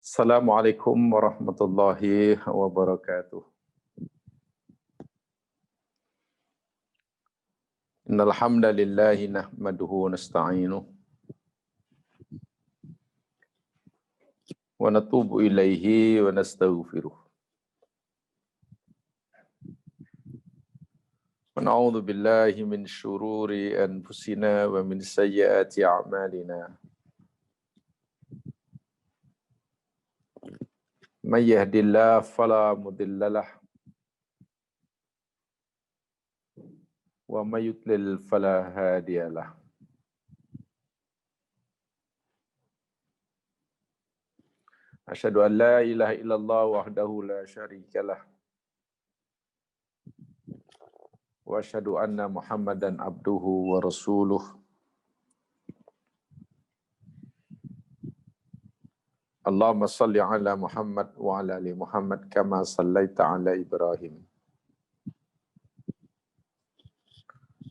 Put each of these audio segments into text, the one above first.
Assalamualaikum warahmatullahi wabarakatuh. Innal hamdalillahi nahmaduhu wa nasta'inuhu wa natubu ilaihi wa nastaghfiruh. Wa na'udzu billahi min syururi anfusina wa min sayyiati a'malina. May yahdihillahu fala mudilla lahu wa may yudlil fala hadiya lahu. Asyhadu an la ilaha illallah wahdahu la syarika lah wa asyhadu anna Muhammadan abduhu wa rasuluh. Allahumma salli ala Muhammad wa ala ali Muhammad kama sallaita ala Ibrahim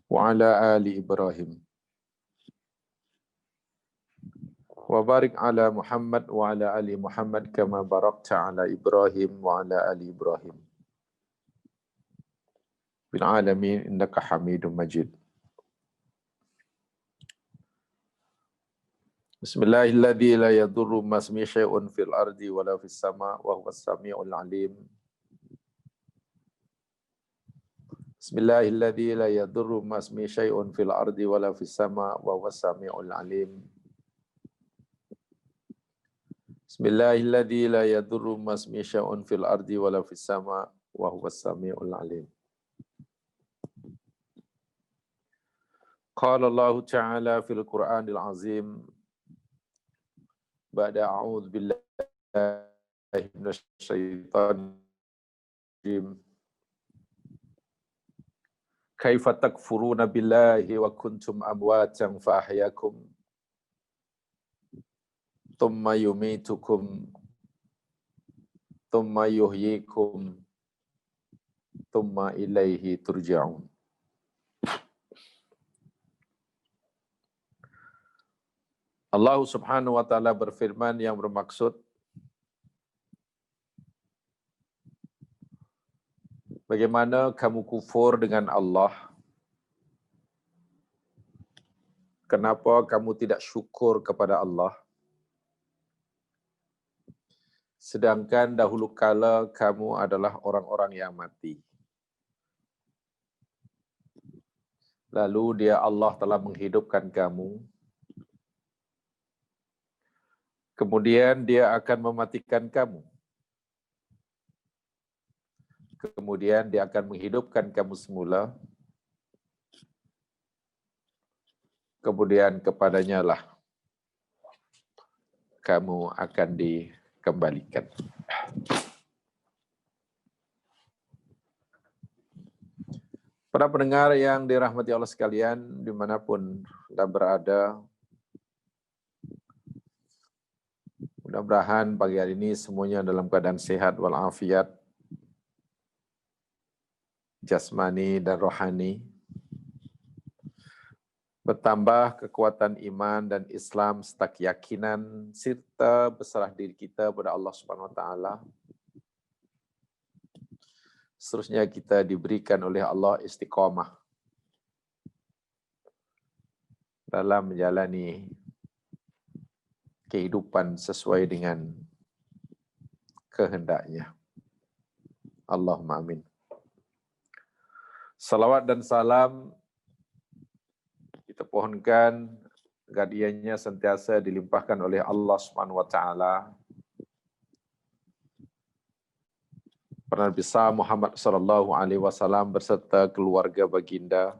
wa ala ali Ibrahim wa barik ala Muhammad wa ala ali Muhammad kama barakta ala Ibrahim wa ala ali Ibrahim bil alamin innaka Hamidum Majid. Bismillahilladzi la yadurru masmi syai'un fil ardi wala fis sama wa huwas samiul alim. Bismillahilladzi la yadurru masmi syai'un fil ardi wala fis sama wa huwas samiul alim. Bismillahilladzi la yadurru masmi syai'un fil ardi wala fis sama wa huwas samiul alim. Qala Allah Ta'ala fil Qur'anil Azim ba'da a'udzu billahi minasy syaithanir rajim. Kaifa takfuruna billahi wa kuntum amwatan fa ahyakum thumma yumitukum thumma yuhyikum thumma ilaihi turja'un. Allah Subhanahu wa taala berfirman yang bermaksud bagaimana kamu kufur dengan Allah? Kenapa kamu tidak syukur kepada Allah? Sedangkan dahulu kala kamu adalah orang-orang yang mati. Lalu dia Allah telah menghidupkan kamu. Kemudian dia akan mematikan kamu. Kemudian dia akan menghidupkan kamu semula. Kemudian kepadanya lah kamu akan dikembalikan. Para pendengar yang dirahmati Allah sekalian, dimanapun Anda berada, mudah-mudahan pagi hari ini semuanya dalam keadaan sehat walafiat, jasmani dan rohani, bertambah kekuatan iman dan Islam serta keyakinan, serta berserah diri kita kepada Allah Subhanahu wa taala. Seterusnya kita diberikan oleh Allah istiqamah dalam menjalani kehidupan sesuai dengan kehendaknya. Allahumma amin. Salawat dan salam kita pohonkan agar ianya sentiasa dilimpahkan oleh Allah Subhanahu wa taala pada Nabi besar Muhammad sallallahu alaihi wasallam beserta keluarga baginda,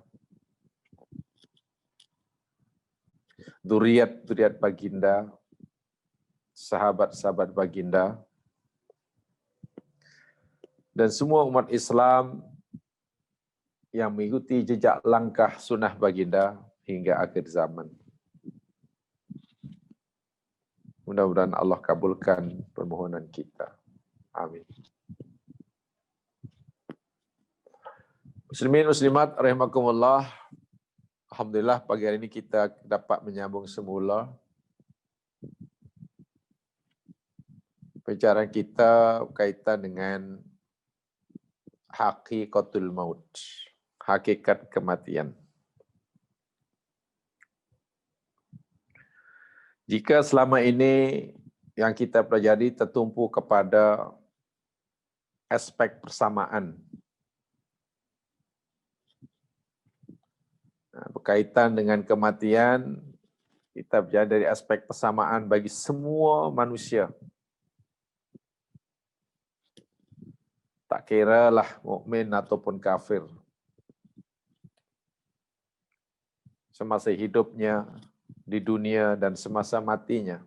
zuriat baginda, sahabat-sahabat baginda, dan semua umat Islam yang mengikuti jejak langkah sunnah baginda hingga akhir zaman. Mudah-mudahan Allah kabulkan permohonan kita. Amin. Muslimin muslimat rahimakumullah. Alhamdulillah pagi hari ini kita dapat menyambung semula Pembicaraan kita berkaitan dengan hakikatul maut, hakikat kematian. Jika selama ini yang kita pelajari tertumpu kepada aspek persamaan, berkaitan dengan kematian, kita belajar dari aspek persamaan bagi semua manusia. Tak kiralah mukmin ataupun kafir. Semasa hidupnya di dunia dan semasa matinya.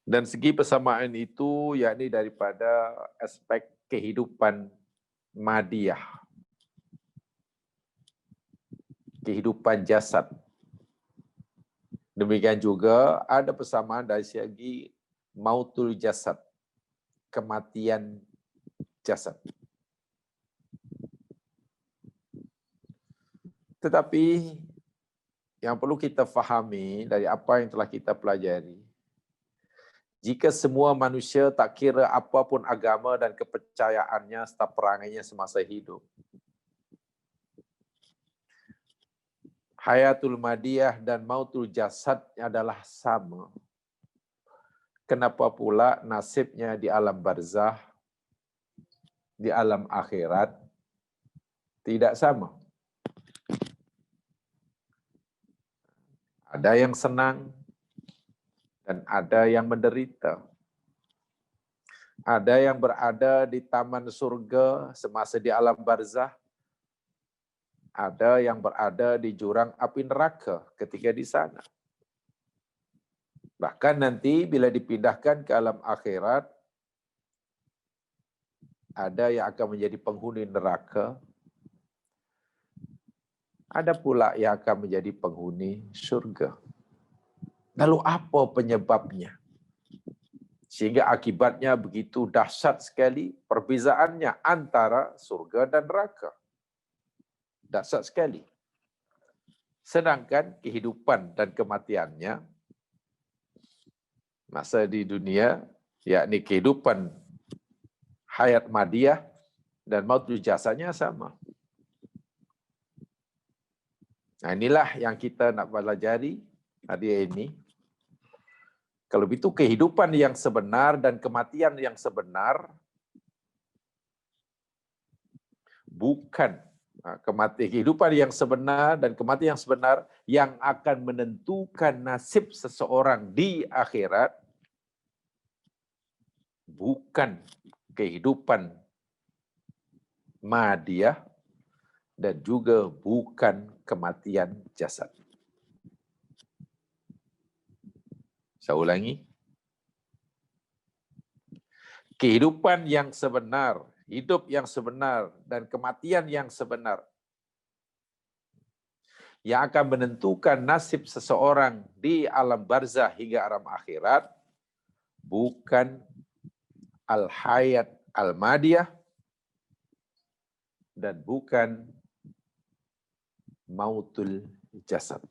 Dan segi persamaan itu yakni daripada aspek kehidupan madiyah. Kehidupan jasad. Demikian juga ada persamaan dari segi mautul jasad, kematian jasad. Tetapi yang perlu kita fahami dari apa yang telah kita pelajari, jika semua manusia tak kira apapun agama dan kepercayaannya serta perangainya semasa hidup, hayatul madiyah dan mautul jasad adalah sama. Kenapa pula nasibnya di alam barzah, di alam akhirat, tidak sama? Ada yang senang dan ada yang menderita. Ada yang berada di taman surga semasa di alam barzah. Ada yang berada di jurang api neraka ketika di sana. Bahkan nanti bila dipindahkan ke alam akhirat, ada yang akan menjadi penghuni neraka, ada pula yang akan menjadi penghuni surga. Lalu apa penyebabnya? Sehingga akibatnya begitu dahsyat sekali perbezaannya antara surga dan neraka. Dahsyat sekali. Sedangkan kehidupan dan kematiannya masa di dunia, yakni kehidupan hayat madiyah dan mautul jasanya sama. Nah, inilah yang kita nak pelajari hari ini. Kalau begitu kehidupan yang sebenar dan kematian yang sebenar bukan kehidupan yang sebenar dan kematian yang sebenar yang akan menentukan nasib seseorang di akhirat, bukan kehidupan madiyah dan juga bukan kematian jasad. Saya ulangi. Kehidupan yang sebenar, hidup yang sebenar dan kematian yang sebenar yang akan menentukan nasib seseorang di alam barzah hingga alam akhirat bukan al-hayat al-madiyah dan bukan mautul jasad.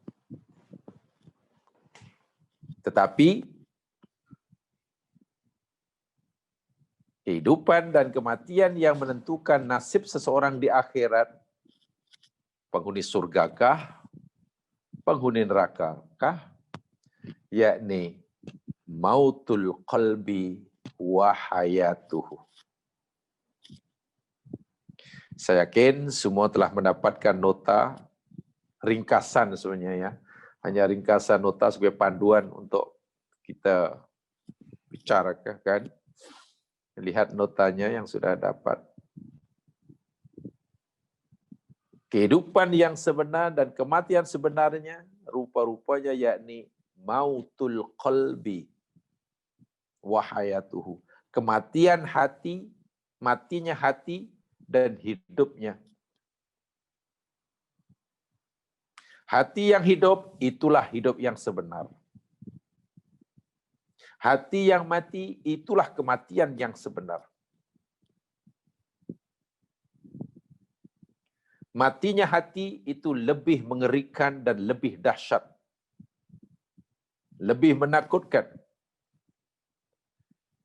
Tetapi kehidupan dan kematian yang menentukan nasib seseorang di akhirat, penghuni surgakah, penghuni nerakakah, yakni mautul qalbi wa hayatuhu. Saya yakin semua telah mendapatkan nota ringkasan sebenarnya ya. Hanya ringkasan nota sebagai panduan untuk kita bicarakan. Lihat notanya yang sudah dapat. Kehidupan yang sebenar dan kematian sebenarnya rupa-rupanya yakni mautul qalbi wa hayatuhu. Kematian hati, matinya hati dan hidupnya. Hati yang hidup, itulah hidup yang sebenar. Hati yang mati, itulah kematian yang sebenar. Matinya hati itu lebih mengerikan dan lebih dahsyat. Lebih menakutkan.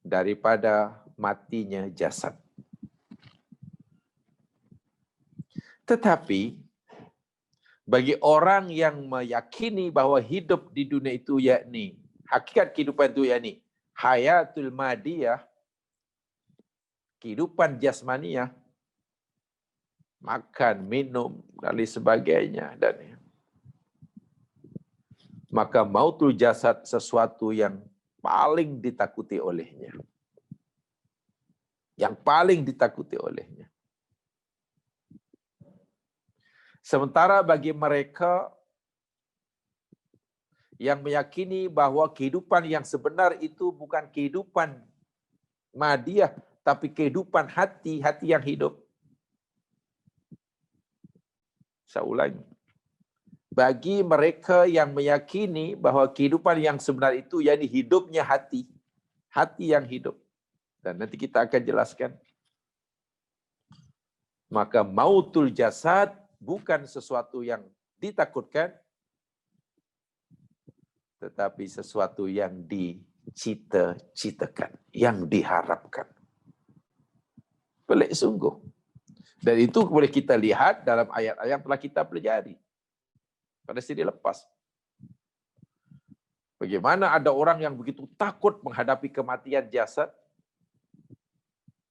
daripada matinya jasad. Tetapi bagi orang yang meyakini bahwa hidup di dunia itu yakni hakikat kehidupan itu yakni hayatul madiyah, kehidupan jasmaniah, makan, minum, dan lain sebagainya, dan maka mautul jasad sesuatu yang paling ditakuti olehnya. Yang paling ditakuti olehnya. Sementara bagi mereka yang meyakini bahwa kehidupan yang sebenar itu bukan kehidupan madiyah, tapi kehidupan hati, hati yang hidup. Saya ulangi. Bagi mereka yang meyakini bahwa kehidupan yang sebenar itu yakni hidupnya hati, hati yang hidup. Dan nanti kita akan jelaskan. Maka mautul jasad bukan sesuatu yang ditakutkan, tetapi sesuatu yang dicita-citakan, yang diharapkan. Pelik sungguh. Dan itu boleh kita lihat dalam ayat-ayat yang telah kita pelajari pada siri lepas. Bagaimana ada orang yang begitu takut menghadapi kematian jasad,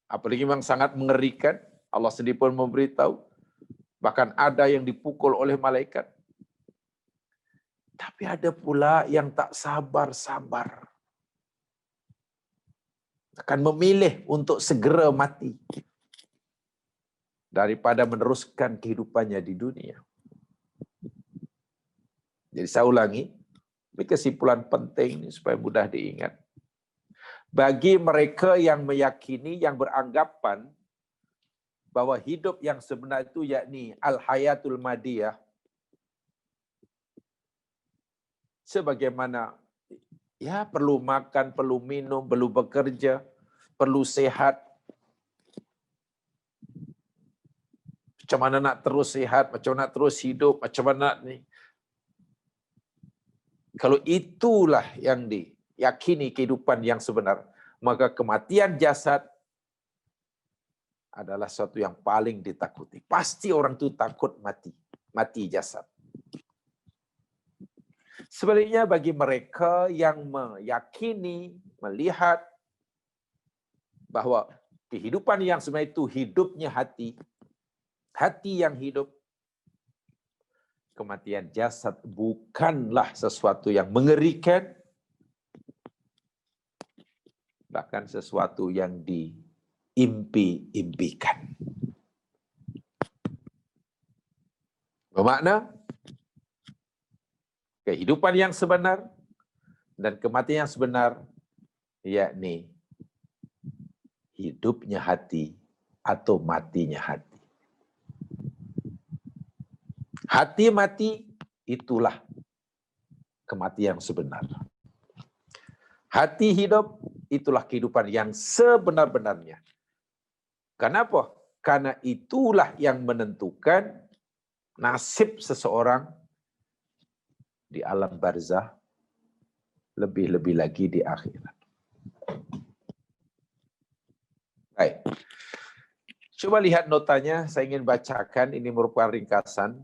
apalagi memang sangat mengerikan. Allah sendiri pun memberitahu, bahkan ada yang dipukul oleh malaikat. Tapi ada pula yang tak sabar-sabar, akan memilih untuk segera mati daripada meneruskan kehidupannya di dunia. Jadi saya ulangi, ini kesimpulan penting supaya mudah diingat. Bagi mereka yang meyakini, yang beranggapan bahwa hidup yang sebenar itu yakni al-hayatul madiyah, sebagaimana ya perlu makan, perlu minum, perlu bekerja, perlu sehat. Macam mana nak terus sehat, macam mana nak terus hidup, macam mana ni. Kalau itulah yang diyakini kehidupan yang sebenar, maka kematian jasad adalah sesuatu yang paling ditakuti. Pasti orang itu takut mati jasad. Sebaliknya bagi mereka yang meyakini, melihat bahwa kehidupan yang sebenarnya itu hidupnya hati, hati yang hidup, kematian jasad bukanlah sesuatu yang mengerikan, bahkan sesuatu yang diimpi-impikan. Bermakna kehidupan yang sebenar dan kematian yang sebenar yakni hidupnya hati atau matinya hati. Hati mati, itulah kematian yang sebenar. Hati hidup, itulah kehidupan yang sebenar-benarnya. Kenapa? Karena itulah yang menentukan nasib seseorang di alam barzah, lebih-lebih lagi di akhirat. Baik. Coba lihat notanya, saya ingin bacakan, ini merupakan ringkasan,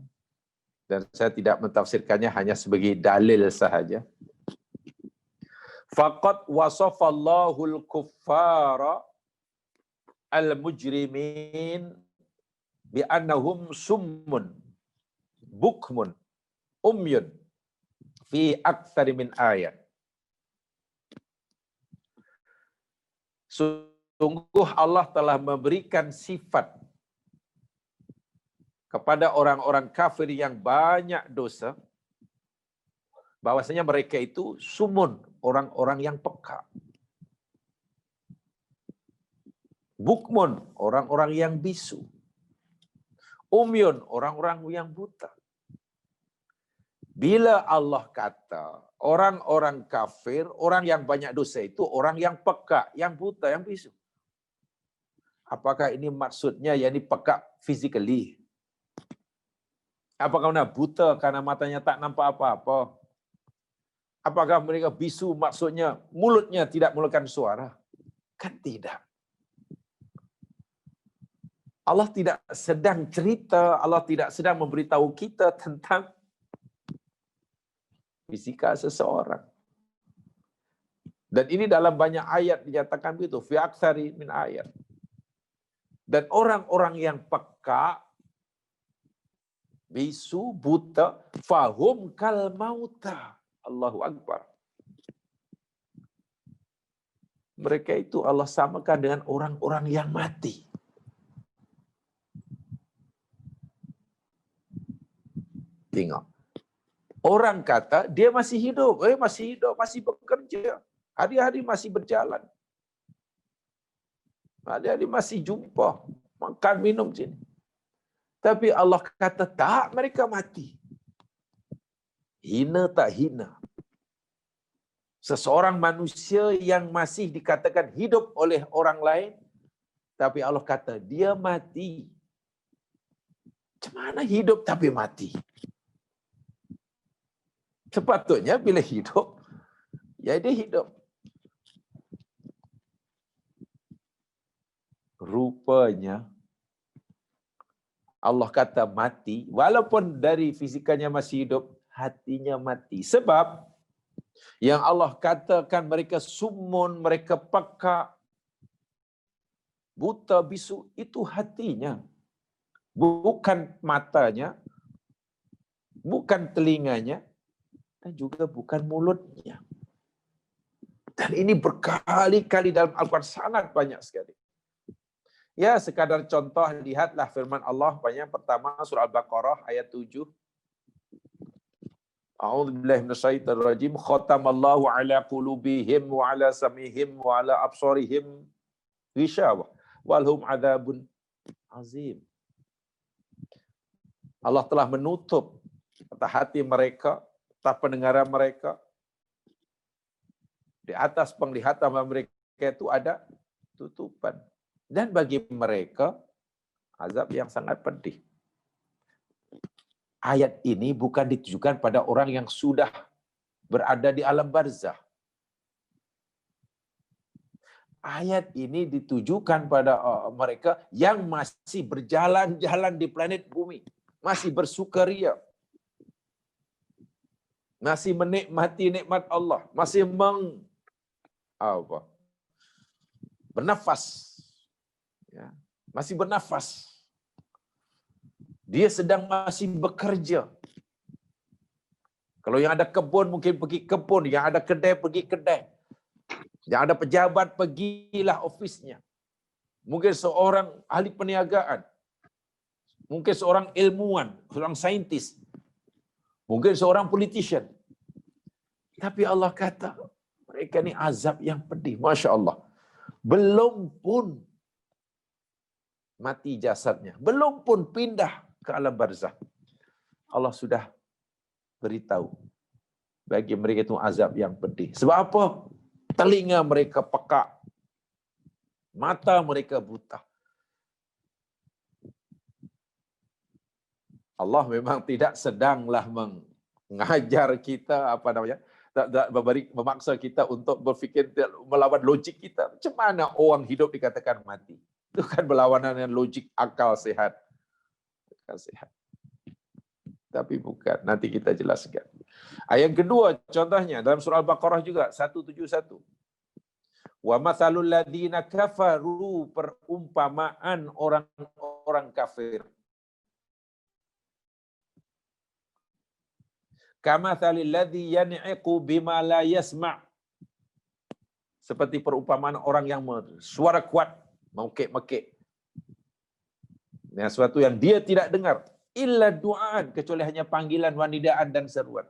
dan saya tidak mentafsirkannya, hanya sebagai dalil sahaja. Faqad wasafallahu al-kuffara al-mujrimin bi'annahum summun, bukmun, umyun, fi aktsari min ayat. Sungguh Allah telah memberikan sifat kepada orang-orang kafir yang banyak dosa, bahwasanya mereka itu sumun, orang-orang yang peka. Bukmun, orang-orang yang bisu. Umyun, orang-orang yang buta. Bila Allah kata orang-orang kafir, orang yang banyak dosa itu orang yang peka, yang buta, yang bisu. Apakah ini maksudnya yakni peka physically? Apakah mereka buta karena matanya tak nampak apa-apa? Apakah mereka bisu maksudnya mulutnya tidak mengeluarkan suara? Kan tidak. Allah tidak sedang cerita, Allah tidak sedang memberitahu kita tentang fisika seseorang. Dan ini dalam banyak ayat dinyatakan begitu, fi aktsari min ayat. Dan orang-orang yang peka, bisu, buta, fahum kal mauta. Allahu Akbar. Mereka itu Allah samakan dengan orang-orang yang mati. Tengok. Orang kata dia masih hidup, masih bekerja. Hari-hari masih berjalan. Hari-hari masih jumpa, makan minum sini. Tapi Allah kata tak, mereka mati. Hina tak hina. Seseorang manusia yang masih dikatakan hidup oleh orang lain, tapi Allah kata dia mati. Macam mana hidup tapi mati? Sepatutnya bila hidup, ya dia hidup. Rupanya Allah kata mati, walaupun dari fisikanya masih hidup, hatinya mati. Sebab yang Allah katakan mereka summun, mereka peka, buta, bisu, itu hatinya. Bukan matanya, bukan telinganya, dan juga bukan mulutnya. Dan ini berkali-kali dalam Al-Quran, sangat banyak sekali. Ya, sekadar contoh, lihatlah firman Allah banyak. Pertama, surah Al-Baqarah ayat 7. A'udzubillahi minasyaitonir rajim. Khatamallahu ala qulubihim wa ala sam'ihim wa ala absarihim ghishawah walhum adzabun azim. Allah telah menutup mata hati mereka, mata pendengaran mereka. Di atas penglihatan mereka itu ada tutupan. Dan bagi mereka azab yang sangat pedih. Ayat ini bukan ditujukan pada orang yang sudah berada di alam barzah. Ayat ini ditujukan pada mereka yang masih berjalan-jalan di planet bumi, masih bersukaria, masih menikmati nikmat Allah, masih bernafas, ya, masih bernafas. Dia sedang masih bekerja. Kalau yang ada kebun mungkin pergi kebun, yang ada kedai pergi kedai, yang ada pejabat pergilah ofisnya. Mungkin seorang ahli perniagaan, mungkin seorang ilmuwan, seorang saintis, mungkin seorang politician. Tapi Allah kata mereka ni azab yang pedih. Masya Allah. Belum pun mati jasadnya, belum pun pindah ke alam barzah, Allah sudah beritahu bagi mereka itu azab yang pedih. Sebab apa? Telinga mereka pekak, mata mereka buta. Allah memang tidak sedanglah mengajar kita memaksa kita untuk berfikir melawan logik kita. Macam mana orang hidup dikatakan mati? Itu kan berlawanan dengan logik akal sehat. Akal sehat. Tapi bukan. Nanti kita jelaskan. Ayat kedua contohnya dalam surah Al-Baqarah juga 171. Wa matsalul ladzina kafaru, perumpamaan orang-orang kafir. Kamatsalil ladzi yan'iqu bima la yasma'. Seperti perumpamaan orang yang suara kuat, mengkek-mekek. Sesuatu yang dia tidak dengar. Illa du'aan, kecuali hanya panggilan, wanidaan dan seruan.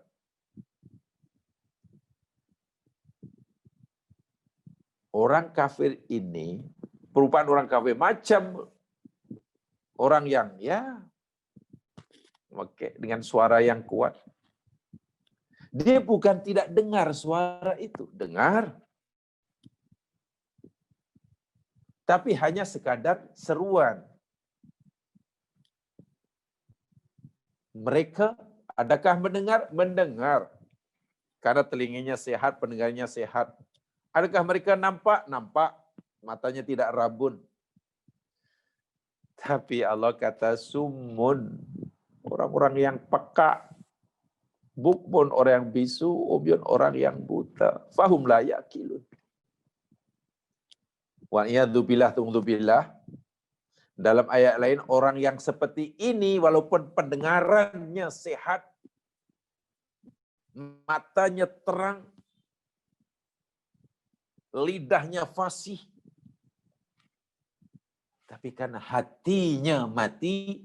Orang kafir ini, perumpamaan orang kafir macam orang yang dengan suara yang kuat. Dia bukan tidak dengar suara itu, dengar. Tapi hanya sekadar seruan. Mereka adakah mendengar? Mendengar. Karena telinganya sehat, pendengarnya sehat. Adakah mereka nampak? Nampak. matanya tidak rabun. Tapi Allah kata summun, orang-orang yang peka. Bukmun orang yang bisu, umyun orang yang buta. Fahum la yaqilun. Wa iyadzubillah tungdubillah. Dalam ayat lain, orang yang seperti ini walaupun pendengarannya sehat, matanya terang, lidahnya fasih, tapi karena hatinya mati,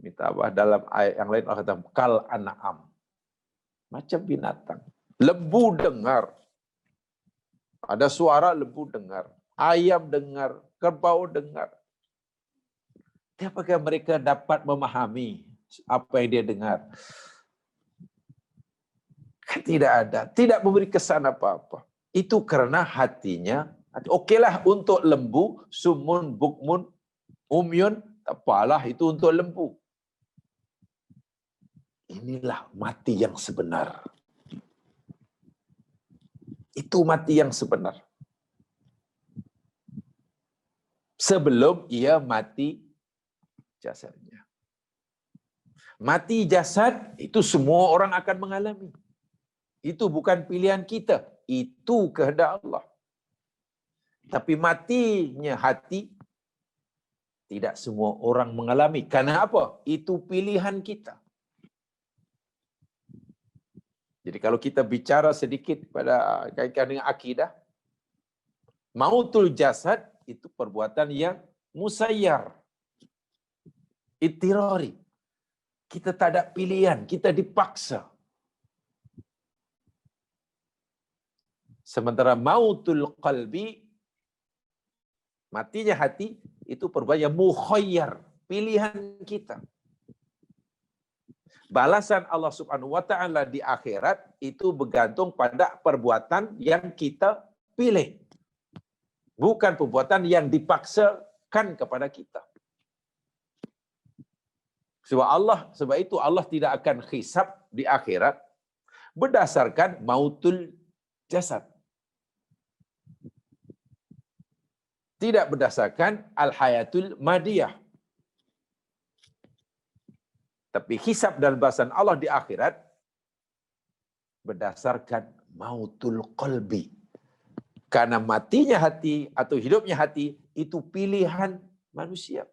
minta apa dalam ayat yang lain Allah kata kal an'am, macam binatang. Lembu dengar, ada suara lembu dengar, ayam dengar, kerbau dengar. Apakah mereka dapat memahami apa yang dia dengar? Tidak ada, tidak memberi kesan apa-apa. Itu karena hatinya. Okeylah untuk lembu, sumun, bukmun, umyun, apalah itu untuk lembu. Inilah mati yang sebenar. Itu mati yang sebenar. Sebelum ia mati jasadnya. Mati jasad itu semua orang akan mengalami. Itu bukan pilihan kita. Itu kehendak Allah. Tapi matinya hati, tidak semua orang mengalami. Karena apa? Itu pilihan kita. Jadi kalau kita bicara sedikit pada kaitan dengan akidah, mautul jasad itu perbuatan yang musayyar, ittirari. Kita tak ada pilihan, kita dipaksa. Sementara mautul qalbi, matinya hati, itu perbuatan yang mukhayyar, pilihan kita. Balasan Allah Subhanahu wa taala di akhirat itu bergantung pada perbuatan yang kita pilih. Bukan perbuatan yang dipaksakan kepada kita. Sebab itu Allah tidak akan hisab di akhirat berdasarkan mautul jasad. Tidak berdasarkan al-hayatul madiyah. Tapi hisab dan balasan Allah di akhirat berdasarkan mautul qalbi. Karena matinya hati atau hidupnya hati itu pilihan manusia.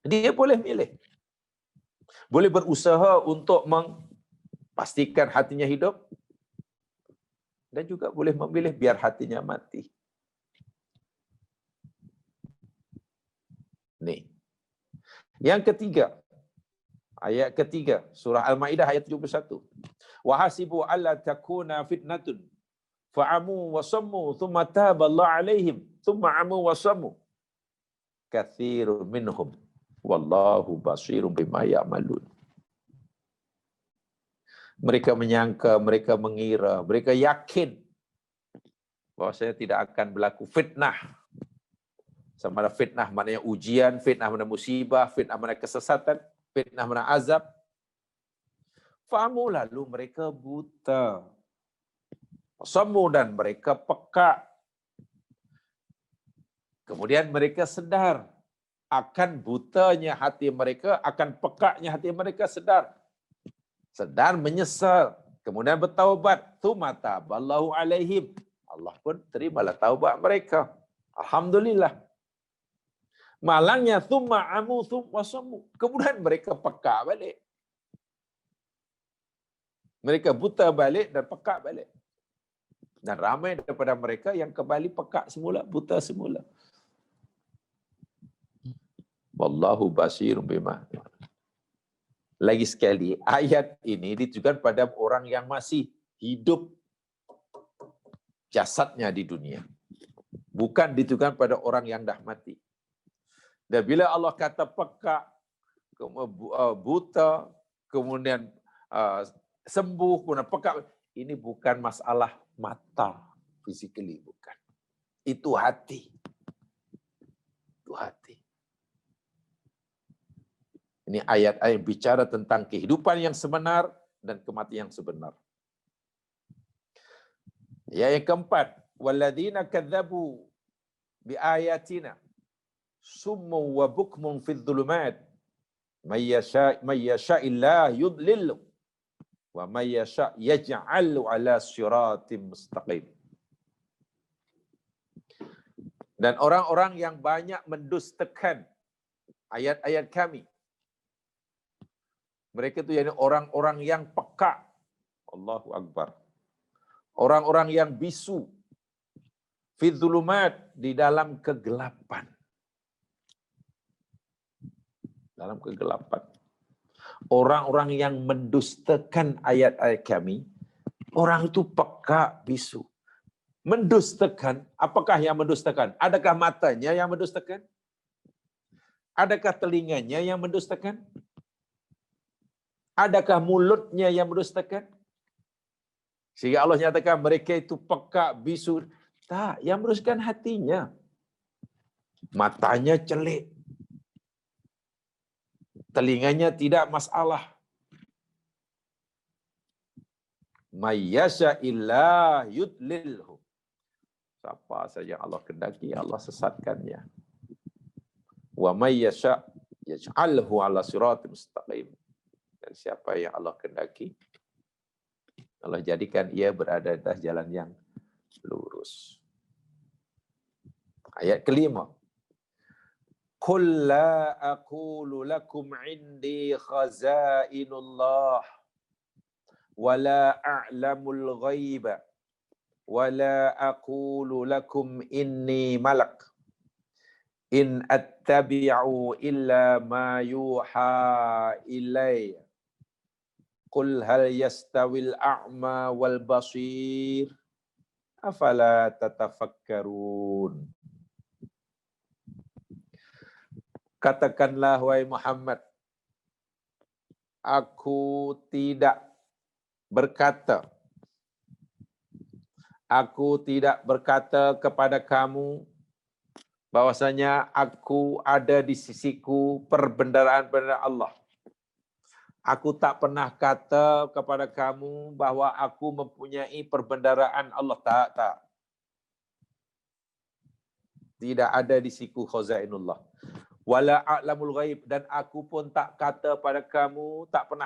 Dia boleh milih. Boleh berusaha untuk memastikan hatinya hidup. Dan juga boleh memilih biar hatinya mati. Nih. Yang ketiga. Ayat ketiga. Surah Al-Ma'idah ayat 71. Wahasibu alla takuna fitnatun. Fa'amu wa sammu thumma taba Allah alaihim thumma amu wa sammu katsirun minhum wallahu basirun bima ya'malun. Mereka menyangka, mereka mengira, mereka yakin bahwasanya tidak akan berlaku fitnah. Sama ada fitnah maknanya ujian, fitnah maknanya musibah, fitnah maknanya kesesatan, fitnah maknanya azab. Fa'amu lalu mereka buta. Sammu dan mereka peka. Kemudian mereka sedar akan butanya hati mereka, akan pekanya hati mereka sedar. Sedar menyesal, kemudian bertaubat. Tsumma taballahu alaihim. Allah pun terimalah taubat mereka. Alhamdulillah. Malangnya tsumma amu tsumma sammu. Kemudian mereka peka balik. Mereka buta balik dan peka balik. Dan ramai daripada mereka yang kembali pekak semula, buta semula. Wallahu basirun bima. Lagi sekali, ayat ini ditujukan pada orang yang masih hidup jasadnya di dunia. Bukan ditujukan pada orang yang dah mati. Dan bila Allah kata pekak, buta, kemudian sembuh, kemudian pekak, ini bukan masalah mata, physically bukan. Itu hati. Itu hati. Ini ayat-ayat bicara tentang kehidupan yang sebenar dan kematian yang sebenar. Ya, yang keempat, walladzina kadzabu biayatina summun wa bukmun fidh dhulumat may yasha'illah yudlil wa may yasha' yaj'al ala siratim mustaqim. Dan orang-orang yang banyak mendustakan ayat-ayat kami, mereka itu yakni orang-orang yang peka. Allahu Akbar. Orang-orang yang bisu. Fi dzulumat, di dalam kegelapan. Dalam kegelapan. Orang-orang yang mendustakan ayat-ayat kami, orang itu peka, bisu. Mendustakan, apakah yang mendustakan? Adakah matanya yang mendustakan? Adakah telinganya yang mendustakan? Adakah mulutnya yang mendustakan? Sehingga Allah nyatakan mereka itu peka, bisu. Tak, yang mendustakan hatinya. Matanya celik. Telinganya tidak masalah. May yasha'illah yudlilhu. Siapa saja Allah kendaki, Allah sesatkannya. Wa may yasha' yaj'alhu ala siratim mustaqim. Dan siapa yang Allah kendaki, Allah jadikan ia berada di atas jalan yang lurus. Ayat kelima. Qul la aqulu lakum indi khazainullah wa la a'lamul ghaiba wa la aqulu lakum inni malak in attabi'u illa ma yuha ilayya. Qul hal yastawil a'ma wal basir afala tatafakkarun. Katakanlah wahai Muhammad, aku tidak berkata kepada kamu bahwasanya aku ada di sisiku perbendaharaan Allah. Aku tak pernah kata kepada kamu bahwa aku mempunyai perbendaharaan Allah. Tak. Tidak ada di siku khazainullah. Wala a'lamul ghaib, dan aku pun tak pernah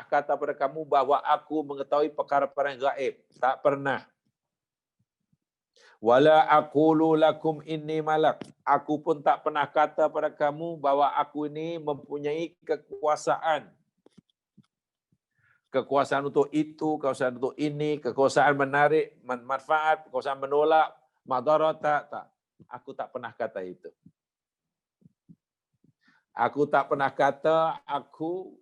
kata pada kamu bahwa aku mengetahui perkara-perkara yang gaib. Tak pernah. Wala aqulu lakum inni malak. Aku pun tak pernah kata pada kamu bahwa aku ini mempunyai kekuasaan. Kekuasaan untuk itu, kekuasaan untuk ini, kekuasaan menarik manfaat, kekuasaan menolak madarat. Tak. Aku tak pernah kata itu. Aku tak pernah kata aku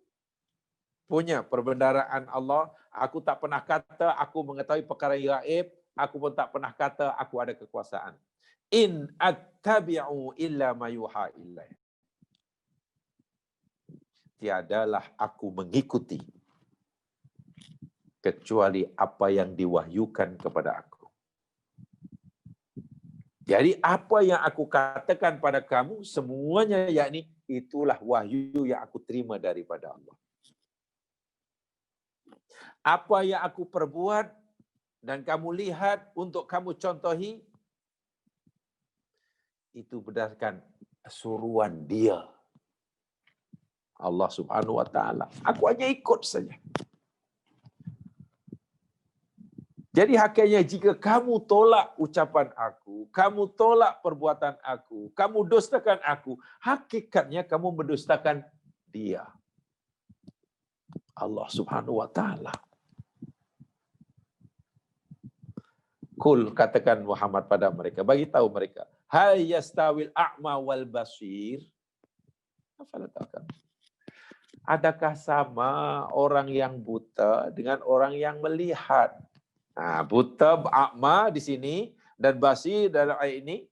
punya perbendaharaan Allah. Aku tak pernah kata aku mengetahui perkara yang gaib. Aku pun tak pernah kata aku ada kekuasaan. In attabi'u illa ma yuha ilayya. Tiadalah aku mengikuti kecuali apa yang diwahyukan kepada aku. Jadi apa yang aku katakan pada kamu semuanya yakni itulah wahyu yang aku terima daripada Allah. Apa yang aku perbuat dan kamu lihat untuk kamu contohi, itu berdasarkan suruhan Dia, Allah Subhanahu wa taala. Aku hanya ikut saja. Jadi hakikatnya jika kamu tolak ucapan aku, kamu tolak perbuatan aku, kamu dustakan aku, hakikatnya kamu mendustakan Dia, Allah Subhanahu wa taala. Kul, katakan Muhammad pada mereka, bagi tahu mereka, hal yastawil a'ma wal basir. Adakah sama orang yang buta dengan orang yang melihat? Nah, buta, a'ma di sini dan basir dalam ayat ini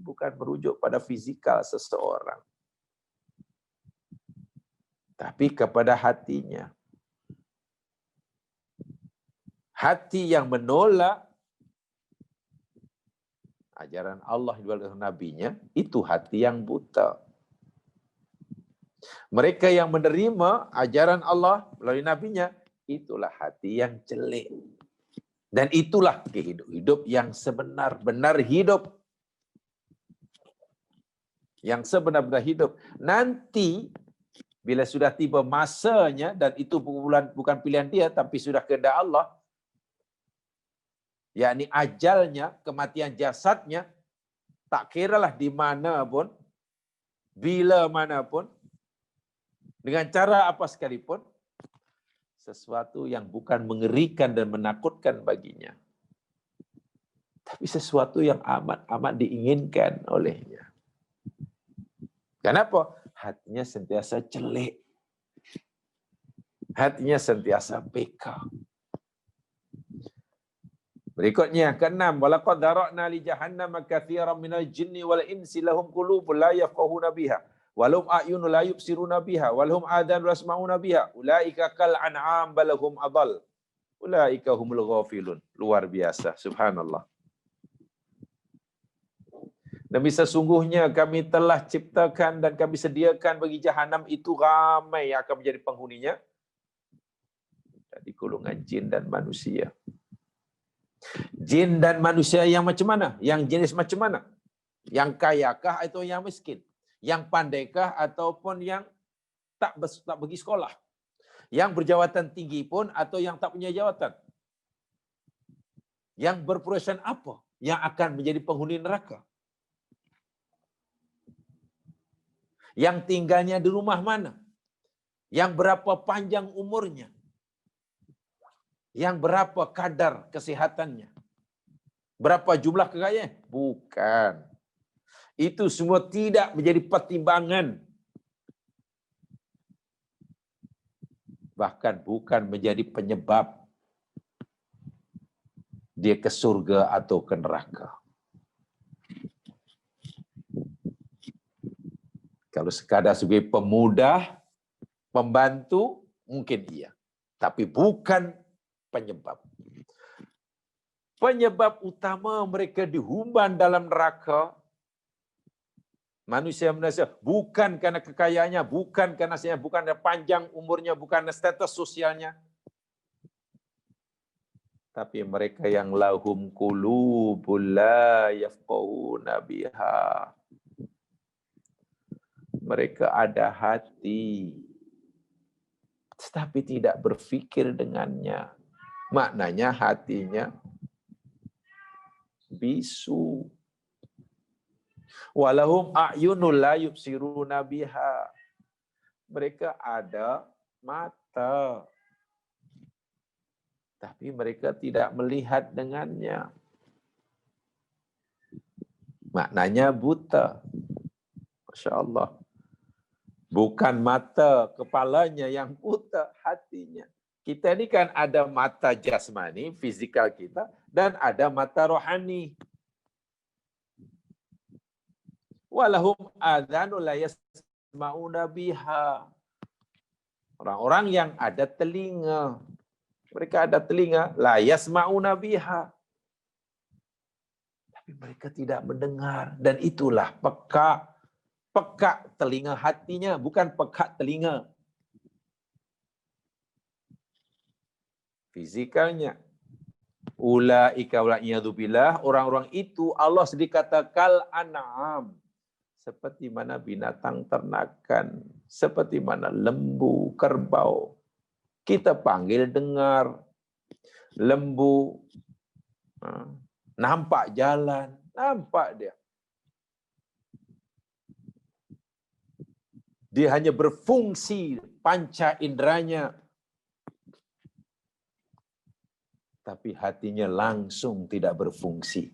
bukan merujuk pada fizikal seseorang, tapi kepada hatinya. Hati yang menolak ajaran Allah dan Nabi-Nya, itu hati yang buta. Mereka yang menerima ajaran Allah melalui Nabi-Nya, itulah hati yang celik. Dan itulah hidup yang sebenar-benar hidup. Yang sebenar-benar hidup. Nanti, bila sudah tiba masanya, dan itu bukan pilihan dia, tapi sudah kehendak Allah, yakni ajalnya, kematian jasadnya, tak kiralah di mana pun, bila mana pun, dengan cara apa sekalipun, sesuatu yang bukan mengerikan dan menakutkan baginya, tapi sesuatu yang amat diinginkan olehnya. Kenapa? Hatinya sentiasa celik. Hatinya sentiasa peka. Berikutnya keenam, walaqad dara'na li jahannama katsiran minal jinni wal insi lahum qulubun la yafqahuna biha walahum a'yunun la yubsiruna biha walahum adhanun la yasma'una biha ulaika kal an'am bal hum adall ulaika humul ghafilun. Luar biasa, subhanallah. Nabi, sesungguhnya kami telah ciptakan dan kami sediakan bagi jahanam itu ramai yang akan menjadi penghuninya dari golongan jin dan manusia. Jin dan manusia yang macam mana? Yang jenis macam mana? Yang kayakah atau yang miskin? Yang pandaikah ataupun yang tak pergi sekolah? Yang berjawatan tinggi pun atau yang tak punya jawatan? Yang berprofesi apa yang akan menjadi penghuni neraka? Yang tinggalnya di rumah mana? Yang berapa panjang umurnya? Yang berapa kadar kesehatannya? Berapa jumlah kekayaan? Bukan. Itu semua tidak menjadi pertimbangan. Bahkan bukan menjadi penyebab dia ke surga atau ke neraka. Kalau sekadar sebagai pemudah, pembantu, mungkin iya. Tapi bukan penyebab. Penyebab utama mereka dihumban dalam neraka, manusia bukan karena kekayaannya, bukan karena panjang umurnya, bukan karena status sosialnya, tapi mereka yang lahum qulubun la yafqahuna biha. Mereka ada hati, tetapi tidak berfikir dengannya. Maknanya hatinya bisu. Walahum a'yunul la yubsiruna biha. Mereka ada mata, tapi mereka tidak melihat dengannya. Maknanya buta. Masya Allah. Bukan mata kepalanya yang buta, hatinya. Kita ini kan ada mata jasmani, fizikal kita, dan ada mata rohani. Walahum adzanu la yasma'una biha. Orang-orang yang ada telinga. Mereka ada telinga, la yasma'una biha. Tapi mereka tidak mendengar. Dan itulah peka. Peka telinga hatinya, bukan peka telinga fizikalnya. Ulaika wala'iyadzubillah, orang-orang itu Allah sendiri kata kal an'am, seperti mana binatang ternakan, seperti mana lembu, kerbau. Kita panggil dengar, lembu nampak jalan, nampak dia. Dia hanya berfungsi panca inderanya, tapi hatinya langsung tidak berfungsi.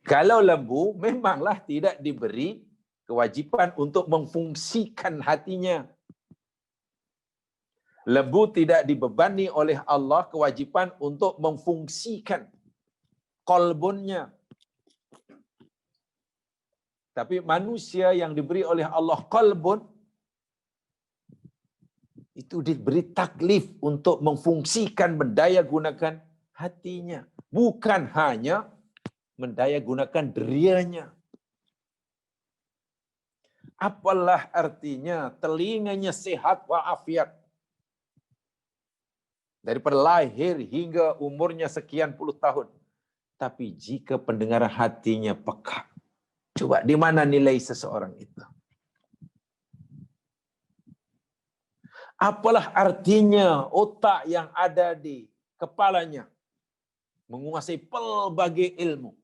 Kalau lembu, memanglah tidak diberi kewajiban untuk memfungsikan hatinya. Lembu tidak dibebani oleh Allah kewajiban untuk memfungsikan qalbunnya. Tapi manusia yang diberi oleh Allah qalbun, itu diberi taklif untuk memfungsikan, mendaya gunakan hatinya. Bukan hanya mendaya gunakan derianya. Apalah artinya telinganya sehat walafiat, daripada lahir hingga umurnya sekian puluh tahun. Tapi jika pendengaran hatinya peka, coba di mana nilai seseorang itu? Apalah artinya otak yang ada di kepalanya menguasai pelbagai ilmu.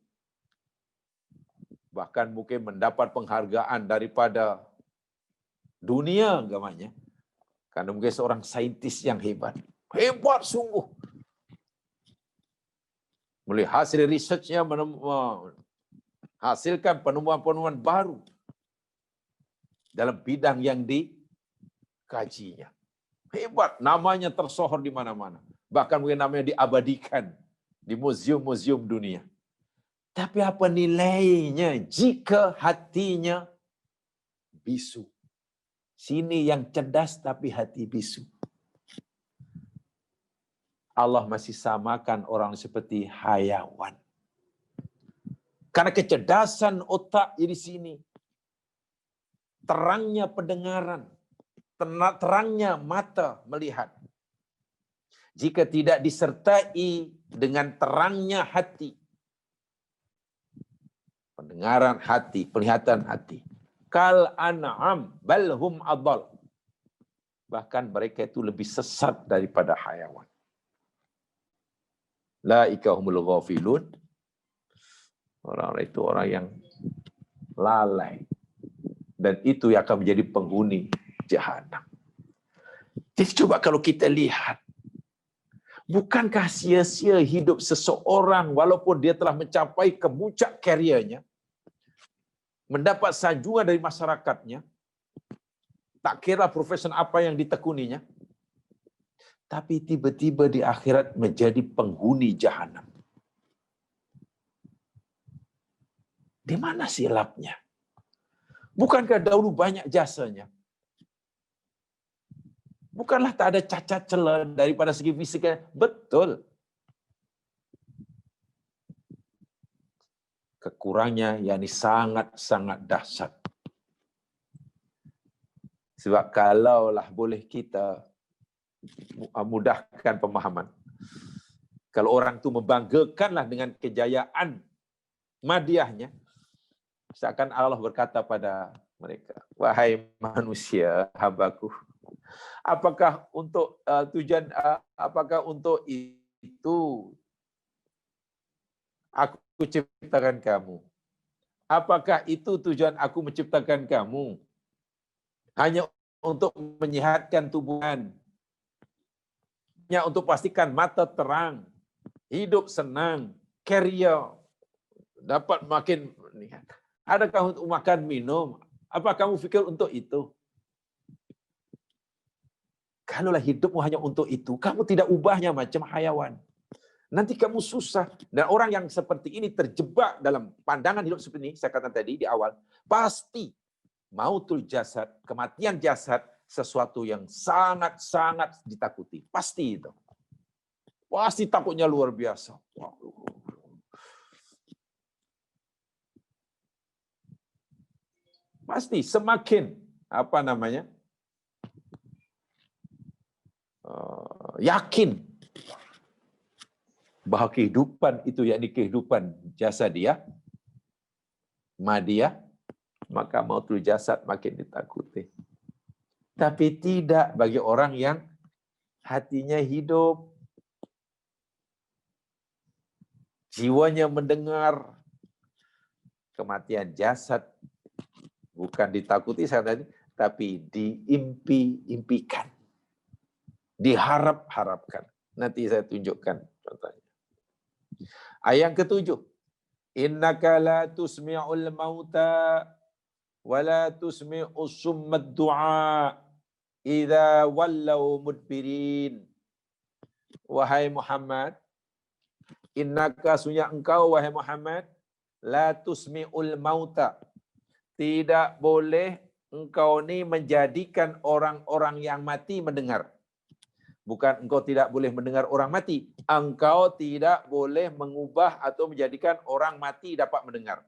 Bahkan mungkin mendapat penghargaan daripada dunia agamanya. Karena mungkin seorang saintis yang hebat. Hebat sungguh. Melalui hasil researchnya menghasilkan penemuan-penemuan baru dalam bidang yang dikajinya. Hebat, namanya tersohor di mana-mana. Bahkan mungkin namanya diabadikan di museum-museum dunia. Tapi apa nilainya jika hatinya bisu? Sini yang cerdas tapi hati bisu. Allah masih samakan orang seperti hayawan. Karena kecerdasan otak di sini, terangnya pendengaran, terangnya mata melihat. Jika tidak disertai dengan terangnya hati, pendengaran hati, penglihatan hati, kal an'am balhum adall. Bahkan mereka itu lebih sesat daripada hayawan. Laika humul ghafilun. Orang itu orang yang lalai. Dan itu yang akan menjadi penghuni jahanam. Jadi coba kalau kita lihat, bukankah sia-sia hidup seseorang walaupun dia telah mencapai kemuncak karirnya, mendapat sanjungan dari masyarakatnya, tak kira profesi apa yang ditekuninya, tapi tiba-tiba di akhirat menjadi penghuni jahanam. Di mana silapnya? Bukankah dahulu banyak jasanya? Bukanlah tak ada cacat celah daripada segi fisiknya? Betul. Kekurangnya yakni sangat-sangat dahsyat. Sebab kalaulah boleh kita mudahkan pemahaman. Kalau orang itu membanggakanlah dengan kejayaan madiahnya, seakan Allah berkata pada mereka, wahai manusia, hambaku, apakah untuk tujuan, apakah untuk itu aku ciptakan kamu? Apakah itu tujuan aku menciptakan kamu? Hanya untuk menyehatkan tubuhan, hanya untuk pastikan mata terang, hidup senang, career dapat makin meningkat. Adakah untuk makan minum? Apa kamu fikir untuk itu? Kalaulah hidupmu hanya untuk itu, kamu tidak ubahnya macam hayawan. Nanti kamu susah. Dan orang yang seperti ini terjebak dalam pandangan hidup seperti ini, saya katakan tadi di awal, pasti mautul jasad, kematian jasad, sesuatu yang sangat-sangat ditakuti. Pasti itu. Pasti takutnya luar biasa. Pasti semakin yakin bahwa kehidupan itu yakni kehidupan jasadiah, madiah, maka mautul jasad makin ditakuti. Tapi tidak bagi orang yang hatinya hidup, jiwanya mendengar. Kematian jasad bukan ditakuti tapi diimpi-impikan, diharap-harapkan. Nanti saya tunjukkan contohnya. Ayat ketujuh, innaka la tusmi'ul mauta wa la tusmi'us summad du'a idza wallau mudbirin. Wahai Muhammad, innaka sunya engkau wahai Muhammad, la tusmi'ul mauta, tidak boleh engkau ni menjadikan orang-orang yang mati mendengar. Bukan engkau tidak boleh mendengar orang mati, engkau tidak boleh mengubah atau menjadikan orang mati dapat mendengar.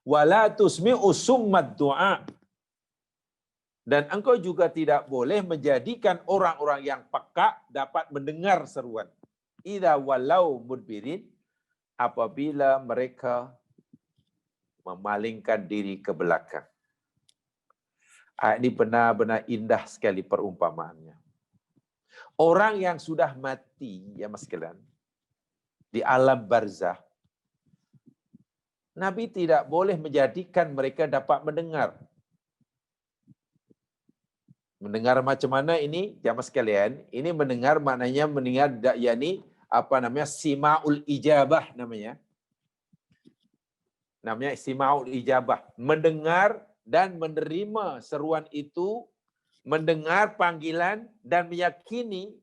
Wala tusmi'u summad du'a, Dan engkau juga tidak boleh menjadikan orang-orang yang peka dapat mendengar seruan. Idza walau mudbirin, apabila mereka memalingkan diri ke belakang. Ayat ini benar-benar indah sekali perumpamaannya. Orang yang sudah mati, ya mas sekalian, di alam barzah, Nabi tidak boleh menjadikan mereka dapat mendengar. Mendengar macam mana ini, jamaah sekalian? Ini mendengar maknanya mendengar, yakni apa namanya, simaul ijabah namanya. Namanya simaul ijabah, mendengar dan menerima seruan itu, mendengar panggilan dan meyakini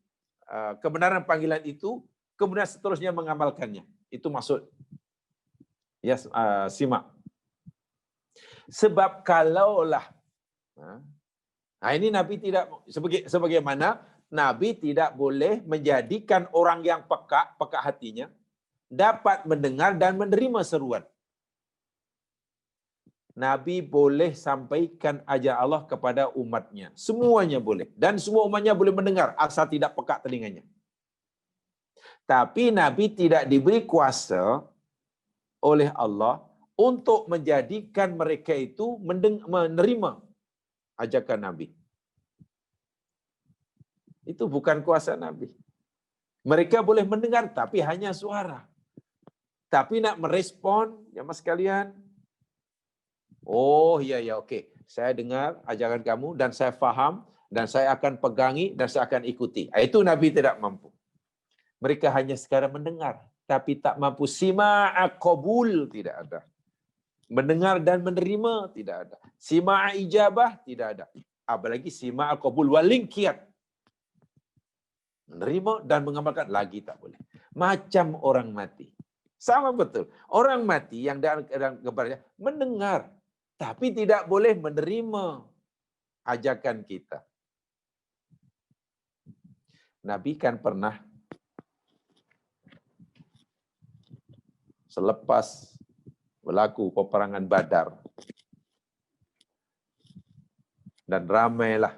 kebenaran panggilan itu, kemudian seterusnya mengamalkannya. Itu maksud simak. Sebab kalaulah ini Nabi tidak, sebagaimana Nabi tidak boleh menjadikan orang yang peka hatinya dapat mendengar dan menerima seruan. Nabi boleh sampaikan ajar Allah kepada umatnya. Semuanya boleh. Dan semua umatnya boleh mendengar asal tidak peka telinganya. Tapi Nabi tidak diberi kuasa oleh Allah untuk menjadikan mereka itu menerima ajakan Nabi. Itu bukan kuasa Nabi. Mereka boleh mendengar tapi hanya suara. Tapi nak merespon, ya mas sekalian, oh iya okey. Saya dengar ajaran kamu dan saya faham dan saya akan pegangi dan saya akan ikuti. Itu Nabi tidak mampu. Mereka hanya sekadar mendengar tapi tak mampu sima'a qabul, tidak ada. Mendengar dan menerima tidak ada. Sima'a ijabah tidak ada. Apalagi sima'a qabul wal inqiyad. Menerima dan mengamalkan lagi tak boleh. Macam orang mati. Sama betul. Orang mati yang dalam gambarnya mendengar tapi tidak boleh menerima ajakan kita. Nabi kan pernah selepas berlaku peperangan Badar dan ramailah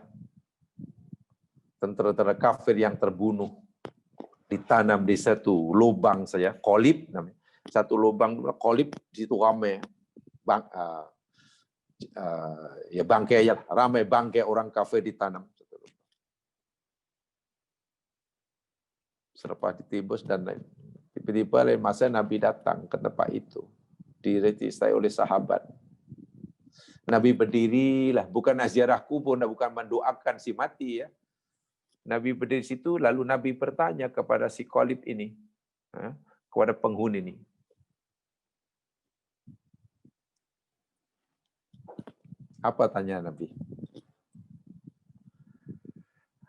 tentera-tentera kafir yang terbunuh, ditanam di satu lubang saja, kolib namanya. Satu lubang kolib, di situ ramai bangkai aja, ramai bangkai orang kafir ditanam. Selepas ditibus dan lain. Tiba-tiba lain masa Nabi datang ke tempat itu, diretisai oleh sahabat. Nabi berdirilah, bukan ziarah kubur, bukan mendoakan si mati ya. Nabi berdiri situ, lalu Nabi bertanya kepada si Qalib ini, kepada penghuni ini. Apa tanya Nabi?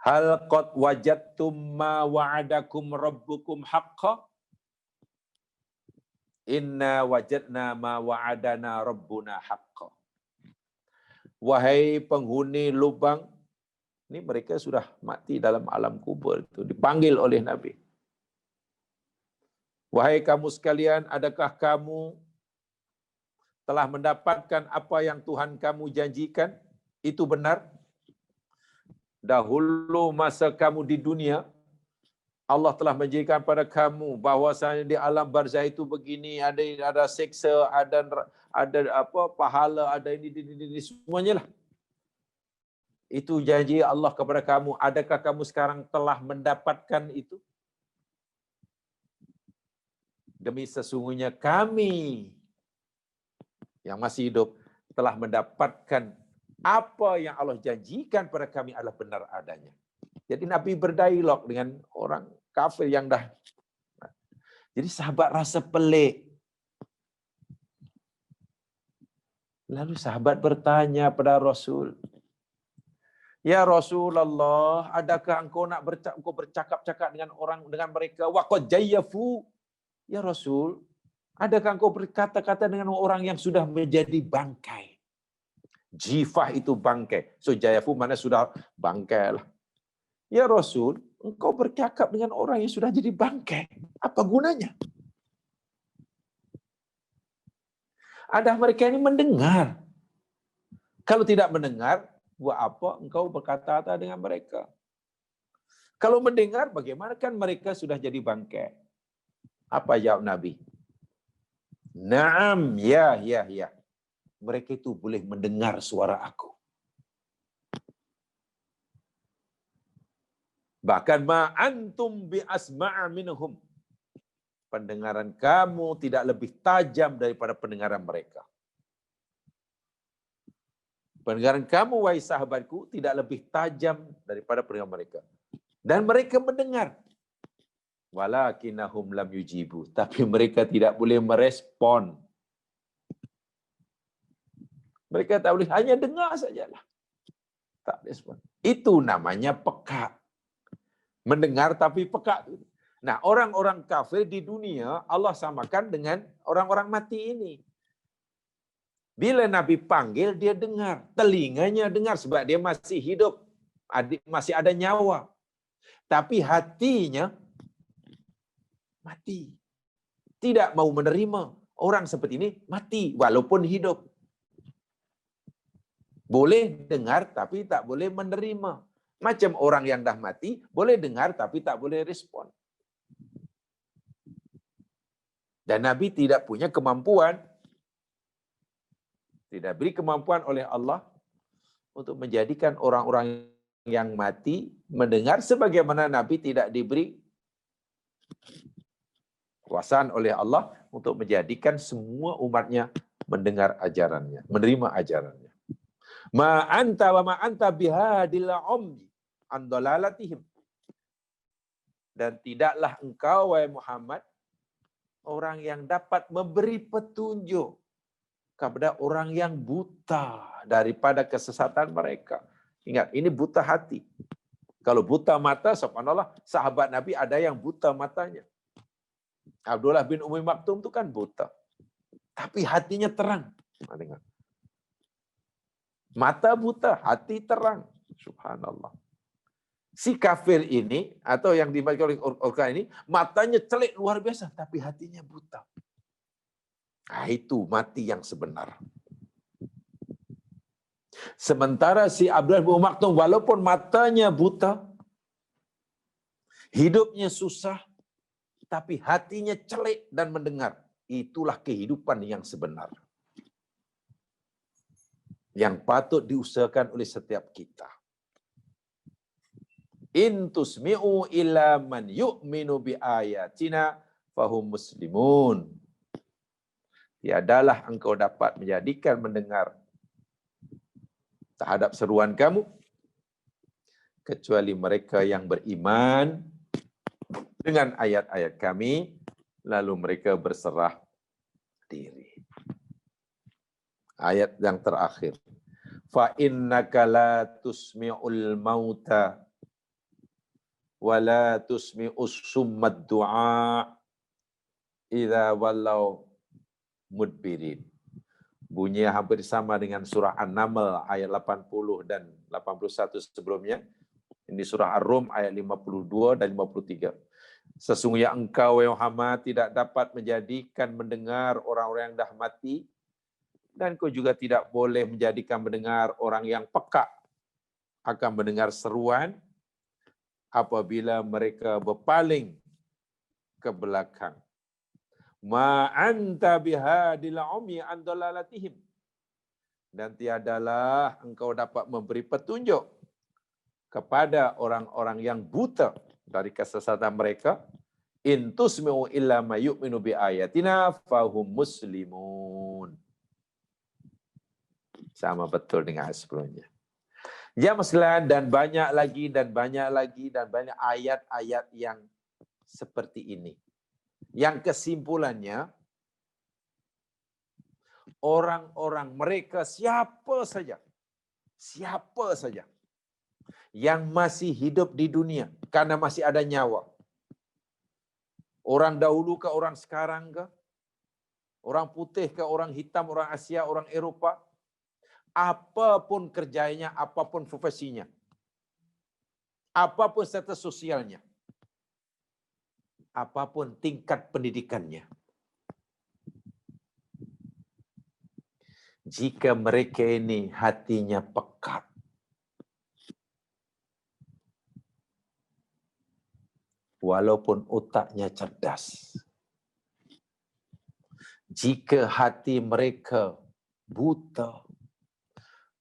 Hal qad wajadtum ma wa'adakum rabbukum haqqa? Inna wajadna ma wa'adana rabbuna haqqa. Wahai penghuni lubang, ini mereka sudah mati dalam alam kubur itu, dipanggil oleh Nabi. Wahai kamu sekalian, adakah kamu telah mendapatkan apa yang Tuhan kamu janjikan? Itu benar? Dahulu masa kamu di dunia, Allah telah menjanjikan pada kamu bahwasanya di alam barzah itu begini, ada seksa, ada apa pahala, ada ini semuanya lah. Itu janji Allah kepada kamu. Adakah kamu sekarang telah mendapatkan itu? Demi sesungguhnya kami yang masih hidup telah mendapatkan apa yang Allah janjikan pada kami adalah benar adanya. Jadi Nabi berdialog dengan orang kafir yang dah. Jadi sahabat rasa pelik. Lalu sahabat bertanya pada Rasul, ya Rasulullah, adakah engkau nak bercakap-cakap dengan orang, dengan mereka? Waqad jayyafu. Ya Rasul, adakah engkau berkata-kata dengan orang yang sudah menjadi bangkai? Jifah itu bangkai. So jayafu mana sudah bangkai lah. Ya Rasul, engkau bercakap dengan orang yang sudah jadi bangkai. Apa gunanya? Ada mereka ini mendengar. Kalau tidak mendengar, Buat apa engkau berkata-kata dengan mereka? Kalau mendengar, bagaimana kan mereka sudah jadi bangkai? Apa jawab Nabi? Naam, ya. Mereka itu boleh mendengar suara aku. Bahkan ma'antum bi asma'a minhum. Pendengaran kamu tidak lebih tajam daripada pendengaran mereka. Pendengaran kamu, wahai sahabatku, tidak lebih tajam daripada pendengaran mereka. Dan mereka mendengar. Walakinnahum lam yujibu. Tapi mereka tidak boleh merespon. Mereka tak boleh, hanya dengar sajalah. Tak respon. Itu namanya peka. Mendengar tapi peka. Nah, orang-orang kafir di dunia Allah samakan dengan orang-orang mati ini. Bila Nabi panggil, dia dengar. Telinganya dengar sebab dia masih hidup. Masih ada nyawa. Tapi hatinya mati. Tidak mau menerima. Orang seperti ini mati walaupun hidup. Boleh dengar tapi tak boleh menerima. Macam orang yang dah mati, boleh dengar tapi tak boleh respon. Dan Nabi tidak punya kemampuan, tidak beri kemampuan oleh Allah untuk menjadikan orang-orang yang mati mendengar, sebagaimana Nabi tidak diberi kuasaan oleh Allah untuk menjadikan semua umatnya mendengar ajarannya, menerima ajarannya. Ma anta wa ma anta bihadil ummi an dalalatihim. Dan tidaklah engkau, wahai Muhammad, orang yang dapat memberi petunjuk kepada orang yang buta daripada kesesatan mereka. Ingat, ini buta hati. Kalau buta mata, subhanallah, sahabat Nabi ada yang buta matanya. Abdullah bin Umi Maktum itu kan buta. Tapi hatinya terang. Mata buta, hati terang. Subhanallah. Si kafir ini, atau yang dibaca oleh Al-Quran ini, matanya celik luar biasa, tapi hatinya buta. Nah, itu mati yang sebenar. Sementara si Abdullah bin Maktum, walaupun matanya buta, hidupnya susah, tapi hatinya celik dan mendengar. Itulah kehidupan yang sebenar. Yang patut diusahakan oleh setiap kita. In tusmi'u illa man yu'minu bi ayatina fahum muslimun. Tiadalah engkau dapat menjadikan mendengar terhadap seruan kamu kecuali mereka yang beriman dengan ayat-ayat kami, lalu mereka berserah diri. Ayat yang terakhir. Fa innaka la tusmi'ul mauta wala tusmi'us summad du'a idza wallau mudbirin. Bunyinya hampir sama dengan surah An-Naml ayat 80 dan 81 sebelumnya. Ini surah Ar-Rum ayat 52 dan 53. Sesungguhnya engkau, wahai Muhammad, tidak dapat menjadikan mendengar orang-orang yang dah mati, dan kau juga tidak boleh menjadikan mendengar orang yang peka akan mendengar seruan apabila mereka berpaling ke belakang. Ma anta bihadil ummi an dalalatihim. Dan tiadalah engkau dapat memberi petunjuk kepada orang-orang yang buta dari kesesatan mereka. In tusmi'u illa ma yu'minu bi ayatina fahum muslimun. Sama betul dengan sebelumnya. Ya sekalian, dan banyak lagi dan banyak lagi dan banyak ayat-ayat yang seperti ini. Yang kesimpulannya, orang-orang mereka siapa saja yang masih hidup di dunia karena masih ada nyawa. Orang dahulu ke orang sekarang ke, orang putih ke orang hitam, orang Asia, orang Eropa, apapun kerjanya, apapun profesinya, apapun status sosialnya, apapun tingkat pendidikannya, jika mereka ini hatinya peka walaupun otaknya cerdas. Jika hati mereka buta,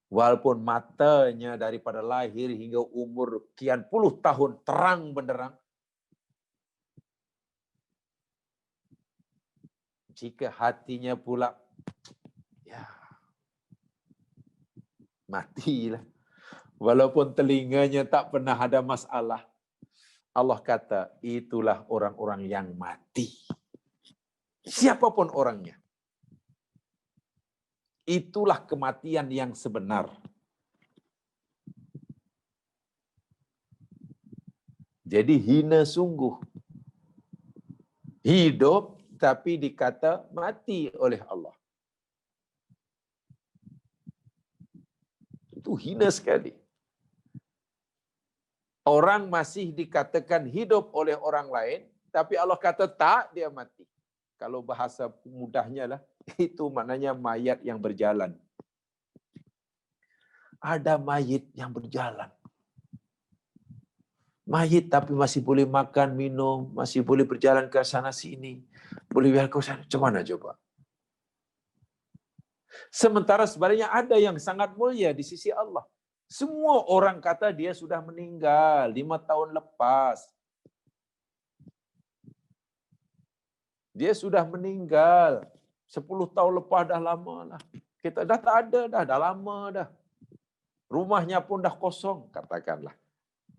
walaupun matanya daripada lahir hingga umur kian puluh tahun terang benderang, jika hatinya pula ya matilah. Walaupun telinganya tak pernah ada masalah, Allah kata itulah orang-orang yang mati. Siapapun orangnya. Itulah kematian yang sebenar. Jadi hina sungguh. Hidup tapi dikata mati oleh Allah. Itu hina sekali. Orang masih dikatakan hidup oleh orang lain, tapi Allah kata tak, dia mati. Kalau bahasa mudahnya lah, itu maknanya mayat yang berjalan. Ada mayit yang berjalan. Mayit tapi masih boleh makan, minum, masih boleh berjalan ke sana sini. Boleh biar ke sana. Macam mana coba? Sementara sebenarnya ada yang sangat mulia di sisi Allah. Semua orang kata dia sudah meninggal 5 tahun lepas. Dia sudah meninggal 10 tahun lepas, dah lama lah. Kita dah tak ada dah lama dah. Rumahnya pun dah kosong, katakanlah.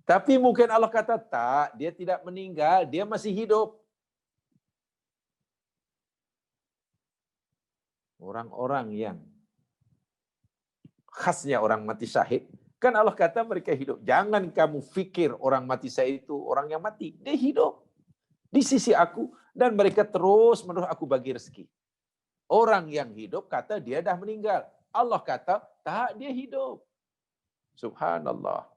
Tapi mungkin Allah kata tak, dia tidak meninggal, dia masih hidup. Orang-orang yang khasnya orang mati syahid, kan Allah kata mereka hidup. Jangan kamu fikir orang mati syahid itu orang yang mati. Dia hidup di sisi aku dan mereka terus menerus aku bagi rezeki. Orang yang hidup kata dia dah meninggal. Allah kata tak, dia hidup. Subhanallah.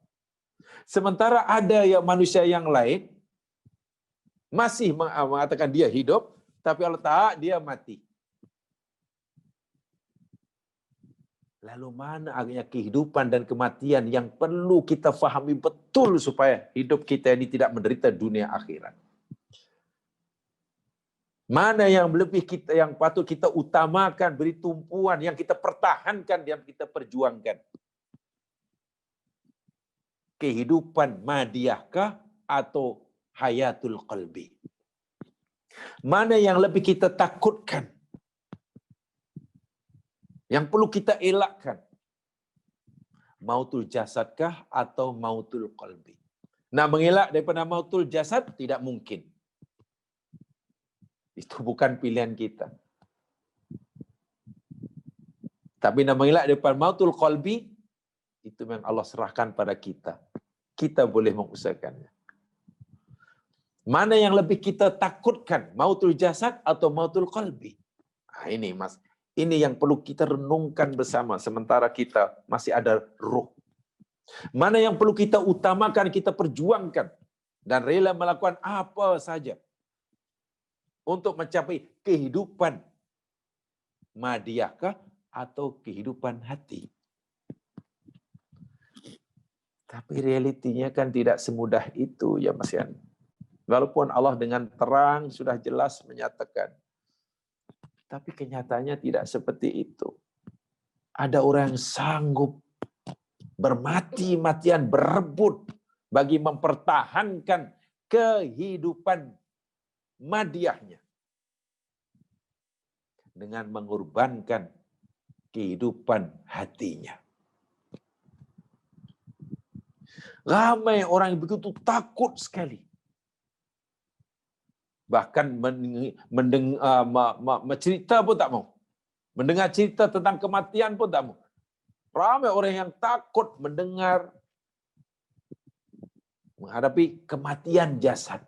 Sementara ada yang manusia yang lain masih mengatakan dia hidup, tapi Allah tak, dia mati. Lalu mana agaknya kehidupan dan kematian yang perlu kita fahami betul supaya hidup kita ini tidak menderita dunia akhirat. Mana yang lebih kita, yang patut kita utamakan, beri tumpuan, yang kita pertahankan, yang kita perjuangkan. Kehidupan madiyahkah atau hayatul qalbi? Mana yang lebih kita takutkan? Yang perlu kita elakkan? Mautul jasadkah atau mautul qalbi? Nah, mengelak daripada mautul jasad tidak mungkin. Itu bukan pilihan kita. Tapi nak mengelak daripada mautul qalbi, itu memang Allah serahkan pada kita. Kita boleh mengusahakannya. Mana yang lebih kita takutkan, mautul jasad atau mautul qalbi? Nah, ini Mas, ini yang perlu kita renungkan bersama sementara kita masih ada ruh. Mana yang perlu kita utamakan, kita perjuangkan dan rela melakukan apa saja untuk mencapai kehidupan madiyahkah atau kehidupan hati. Tapi realitinya kan tidak semudah itu ya Mas Yan. Walaupun Allah dengan terang sudah jelas menyatakan, tapi kenyataannya tidak seperti itu. Ada orang yang sanggup bermati-matian berebut bagi mempertahankan kehidupan madiyahnya dengan mengorbankan kehidupan hatinya. Ramai orang yang begitu takut sekali. Bahkan cerita pun tak mau. Mendengar cerita tentang kematian pun tak mau. Ramai orang yang takut mendengar, menghadapi kematian jasad.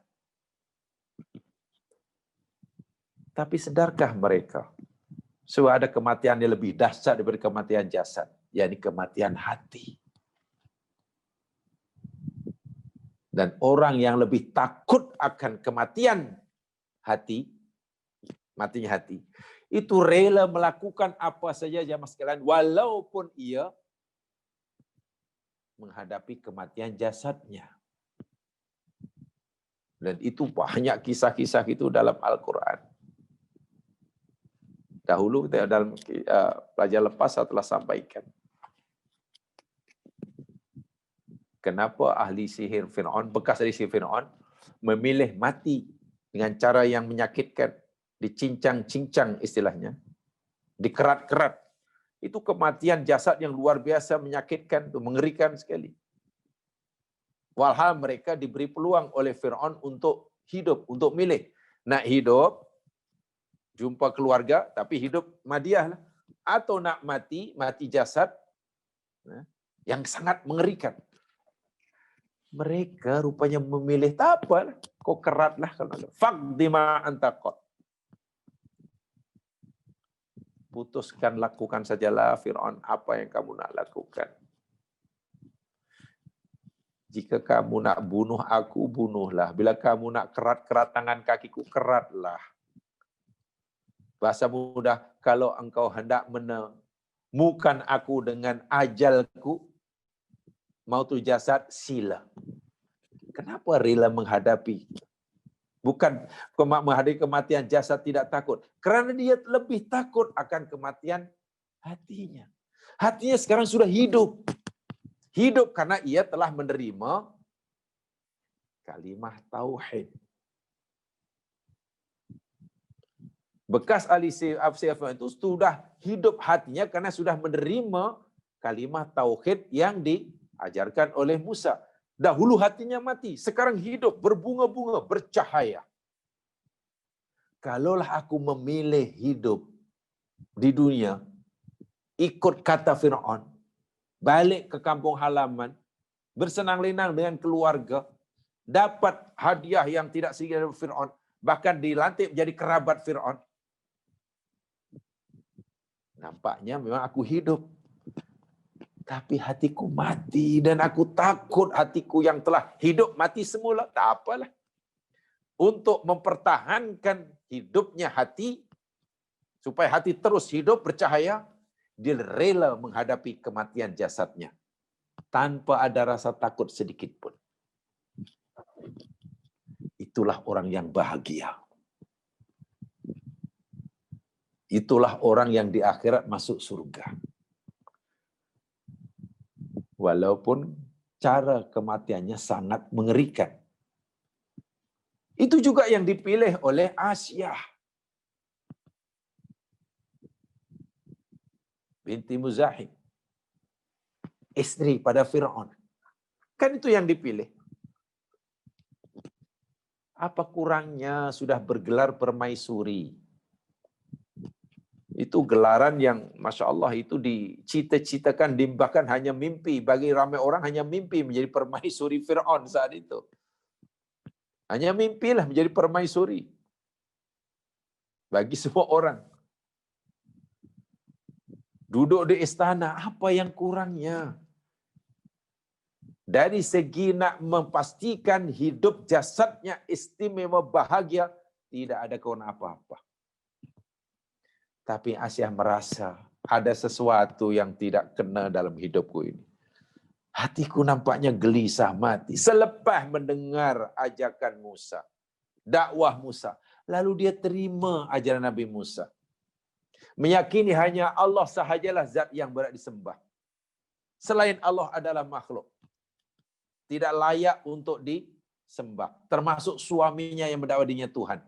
Tapi sedarkah mereka? So ada kematian yang lebih dahsyat daripada kematian jasad, yakni kematian hati. Dan orang yang lebih takut akan kematian hati, matinya hati, itu rela melakukan apa saja jamaah sekalian, walaupun ia menghadapi kematian jasadnya. Dan itu banyak kisah-kisah itu dalam Al-Quran. Dahulu kita dalam pelajaran lepas saya telah sampaikan. Kenapa ahli sihir Fir'aun, bekas ahli sihir Fir'aun, memilih mati dengan cara yang menyakitkan, dicincang-cincang istilahnya, dikerat-kerat. Itu kematian jasad yang luar biasa menyakitkan, itu mengerikan sekali. Walhal mereka diberi peluang oleh Fir'aun untuk hidup, untuk milih. Nak hidup, jumpa keluarga, tapi hidup madiah lah. Atau nak mati, mati jasad, yang sangat mengerikan. Mereka rupanya memilih, tak apa, kau keratlah. Faqdima antaqot. Putuskan, lakukan sajalah Fir'aun apa yang kamu nak lakukan. Jika kamu nak bunuh aku, bunuhlah. Bila kamu nak kerat-kerat tangan kakiku, keratlah. Bahasa mudah, kalau engkau hendak menemukan aku dengan ajalku, mautul jasad, sila. Kenapa rela menghadapi? Bukan menghadapi kematian jasad tidak takut. Kerana dia lebih takut akan kematian hatinya. Hatinya sekarang sudah hidup. Hidup karena ia telah menerima kalimah tauhid. Bekas ahli sihir itu sudah hidup hatinya karena sudah menerima kalimah tauhid yang diajarkan oleh Musa. Dahulu hatinya mati, sekarang hidup, berbunga-bunga, bercahaya. Kalaulah aku memilih hidup di dunia, ikut kata Fir'aun, balik ke kampung halaman, bersenang-lenang dengan keluarga, dapat hadiah yang tidak sedikit dari Fir'aun, bahkan dilantik menjadi kerabat Fir'aun. Nampaknya memang aku hidup, tapi hatiku mati dan aku takut hatiku yang telah hidup mati semula. Tak apalah. Untuk mempertahankan hidupnya hati, supaya hati terus hidup bercahaya, dia rela menghadapi kematian jasadnya tanpa ada rasa takut sedikit pun. Itulah orang yang bahagia. Itulah orang yang di akhirat masuk surga. Walaupun cara kematiannya sangat mengerikan. Itu juga yang dipilih oleh Asyah binti Muzahim, istri pada Fir'aun. Kan itu yang dipilih. Apa kurangnya sudah bergelar permaisuri? Itu gelaran yang Masya Allah itu dicita-citakan, bahkan hanya mimpi. Bagi ramai orang hanya mimpi menjadi permaisuri Fir'aun saat itu. Hanya mimpilah menjadi permaisuri. Bagi semua orang. Duduk di istana, apa yang kurangnya? Dari segi nak memastikan hidup jasadnya istimewa bahagia, tidak ada kekurangan apa-apa. Tapi Asyah merasa ada sesuatu yang tidak kena dalam hidupku ini. Hatiku nampaknya gelisah mati. Selepas mendengar ajakan Musa, dakwah Musa, lalu dia terima ajaran Nabi Musa. Meyakini hanya Allah sahajalah zat yang berhak disembah. Selain Allah adalah makhluk. Tidak layak untuk disembah. Termasuk suaminya yang berdakwa dirinya Tuhan.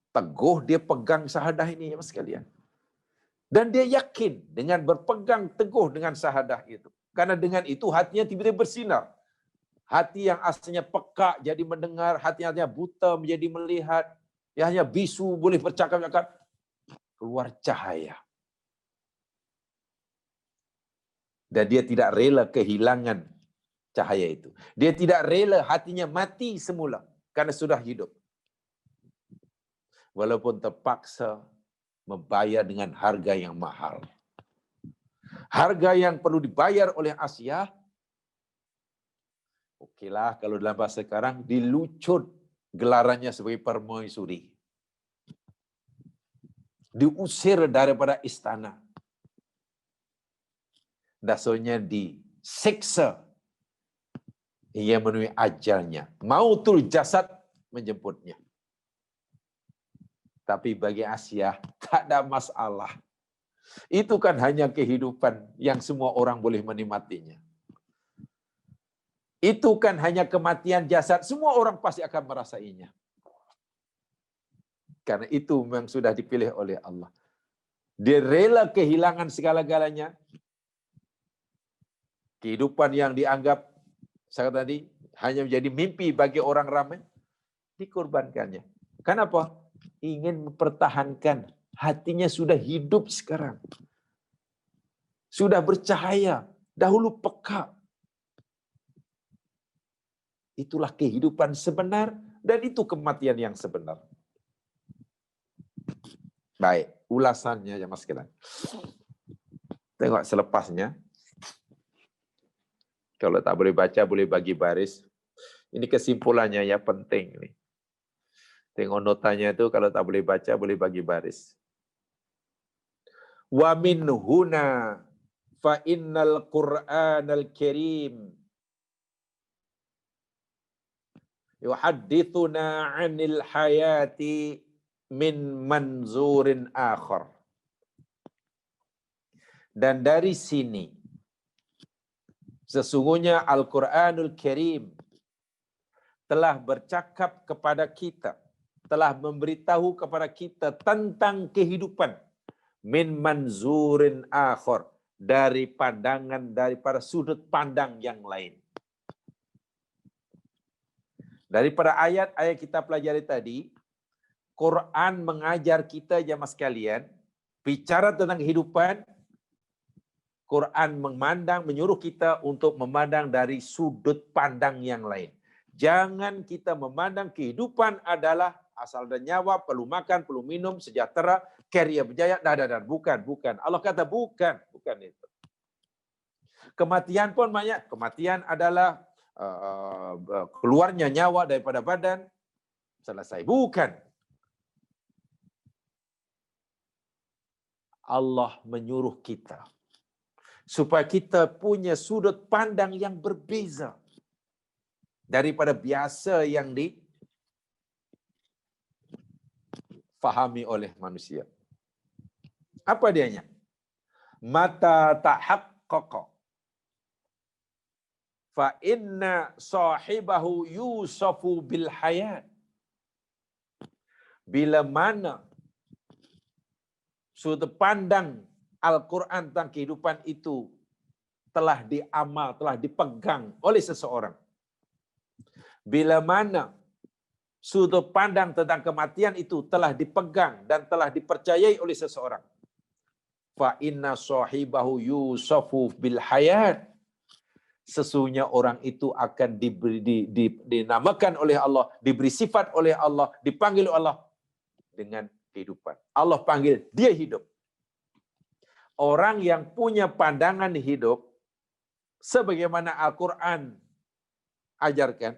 Teguh dia pegang syahadah ini ya sekalian. Dan dia yakin dengan berpegang teguh dengan syahadah itu. Karena dengan itu hatinya tiba-tiba bersinar. Hati yang asalnya peka jadi mendengar, hati-hatinya buta menjadi melihat, yang hanya bisu boleh bercakap-cakap, keluar cahaya. Dan dia tidak rela kehilangan cahaya itu. Dia tidak rela hatinya mati semula karena sudah hidup. Walaupun terpaksa membayar dengan harga yang mahal. Harga yang perlu dibayar oleh Asyah, okelah kalau dalam bahasa sekarang, dilucut gelarannya sebagai permaisuri. Diusir daripada istana. Dasarnya disiksa. Ia menemui ajalnya. Mautul jasad menjemputnya. Tapi bagi Asia tak ada masalah. Itu kan hanya kehidupan yang semua orang boleh menikmatinya. Itu kan hanya kematian jasad, semua orang pasti akan merasainya. Karena itu memang sudah dipilih oleh Allah. Dia rela kehilangan segala-galanya. Kehidupan yang dianggap saya tadi hanya menjadi mimpi bagi orang ramai, dikorbankannya. Kenapa? Ingin mempertahankan hatinya sudah hidup sekarang. Sudah bercahaya, dahulu peka. Itulah kehidupan sebenar dan itu kematian yang sebenar. Baik, ulasannya ya Mas sekalian. Tengok selepasnya. Kalau tak boleh baca, boleh bagi baris. Ini kesimpulannya ya, penting nih. Tengok notanya itu, kalau tak boleh baca, boleh bagi baris. Wa min huna fa innal Qur'anal Karim yuhaddithuna 'anil hayati min manzurin akhar. Dan dari sini sesungguhnya Al-Qur'anul Karim telah bercakap kepada kita, telah memberitahu kepada kita tentang kehidupan min manzurin akhar, dari pandangan, daripada sudut pandang yang lain. Daripada ayat-ayat kita pelajari tadi, Quran mengajar kita jamaah sekalian, bicara tentang kehidupan, Quran menyuruh kita untuk memandang dari sudut pandang yang lain. Jangan kita memandang kehidupan adalah asal dan nyawa, perlu makan, perlu minum, sejahtera, karier berjaya, bukan. Allah kata bukan itu. Kematian pun banyak. Kematian adalah keluarnya nyawa daripada badan, selesai. Bukan. Allah menyuruh kita supaya kita punya sudut pandang yang berbeza daripada biasa yang difahami oleh manusia. Apa dianya? Mata tahaqqaqa fa inna sahibahu yusafu bil hayat. Bila mana sudut pandang Al-Quran tentang kehidupan itu telah diamal, telah dipegang oleh seseorang. Bila mana sudut pandang tentang kematian itu telah dipegang dan telah dipercayai oleh seseorang, fa inna sahibahu yusafu bil hayat, sesungguhnya orang itu akan dinamakan oleh Allah, diberi sifat oleh Allah, dipanggil oleh Allah dengan kehidupan. Allah panggil dia hidup. Orang yang punya pandangan hidup sebagaimana Al-Quran ajarkan,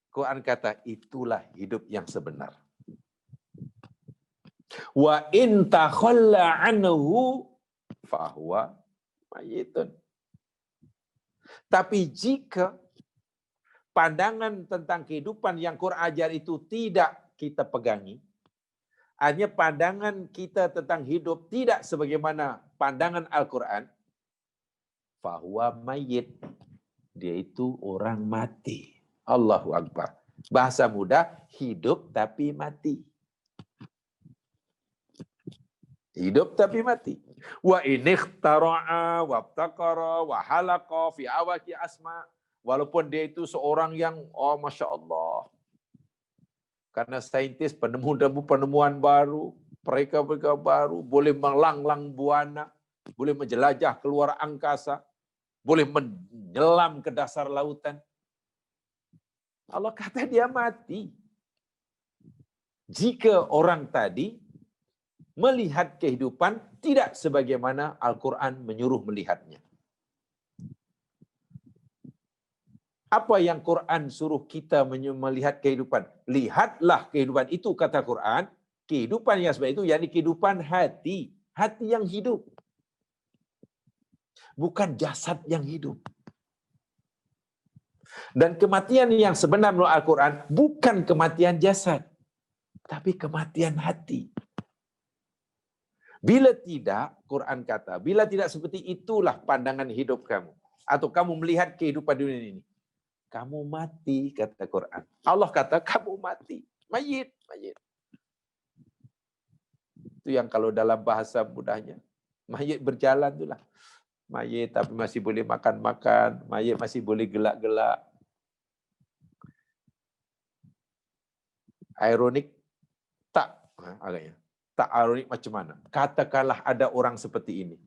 Quran kata itulah hidup yang sebenar. Wa in takhalla anhu fahuwa mayitun. Tapi jika pandangan tentang kehidupan yang Quran ajar itu tidak kita pegangi, hanya pandangan kita tentang hidup tidak sebagaimana pandangan Al-Quran, fahuwa mayyit, dia itu orang mati. Allahu Akbar. Bahasa mudah, hidup tapi mati. Hidup tapi mati. Wa in ikhtara'a wa abtaqara wa halaqa fi awaki asma. Walaupun dia itu seorang yang Masya Allah. Karena saintis penemuan baru, mereka baru, boleh melanglang buana, boleh menjelajah keluar angkasa, boleh menyelam ke dasar lautan. Allah kata dia mati. Jika orang tadi melihat kehidupan tidak sebagaimana Al-Quran menyuruh melihatnya. Apa yang Quran suruh kita melihat kehidupan? Lihatlah kehidupan itu, kata Quran. Kehidupan yang sebenarnya itu, yakni kehidupan hati. Hati yang hidup. Bukan jasad yang hidup. Dan kematian yang sebenar menurut Al-Quran bukan kematian jasad, tapi kematian hati. Bila tidak, Quran kata, bila tidak seperti itulah pandangan hidup kamu, atau kamu melihat kehidupan dunia ini, kamu mati, kata Quran. Allah kata, kamu mati. Mayit, mayit. Itu yang kalau dalam bahasa mudahnya, mayit berjalan itulah. Mayit tapi masih boleh makan-makan, mayit masih boleh gelak-gelak. Ironik tak agaknya. Tak ironik macam mana? Katakanlah ada orang seperti ini.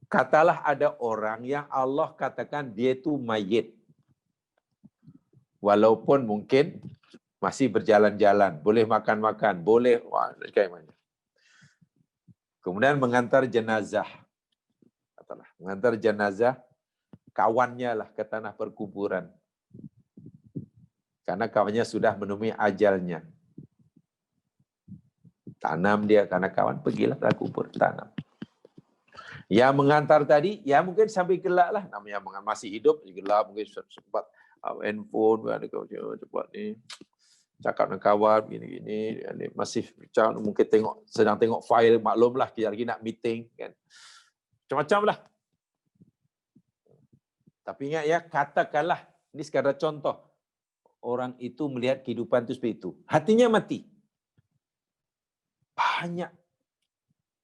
Katalah ada orang yang Allah katakan dia itu mayit. Walaupun mungkin masih berjalan-jalan, boleh makan-makan, boleh kayak mana. Kemudian mengantar jenazah. Katalah, mengantar jenazah kawannya lah ke tanah perkuburan. Karena kawannya sudah menemui ajalnya. Tanam dia, karena kawan pergilah ke kubur, tanam. Yang mengantar tadi, ya mungkin sampai gelap lah. Namanya masih hidup, gelap, mungkin sempat handphone, ada cepat ni, cakap dengan kawan, gini-gini, masih mungkin sedang tengok file, maklum lah, kita lagi nak meeting, kan. Macam-macam lah. Tapi ingat ya, katakanlah, ini sekadar contoh, orang itu melihat kehidupan itu seperti itu. Hatinya mati. Banyak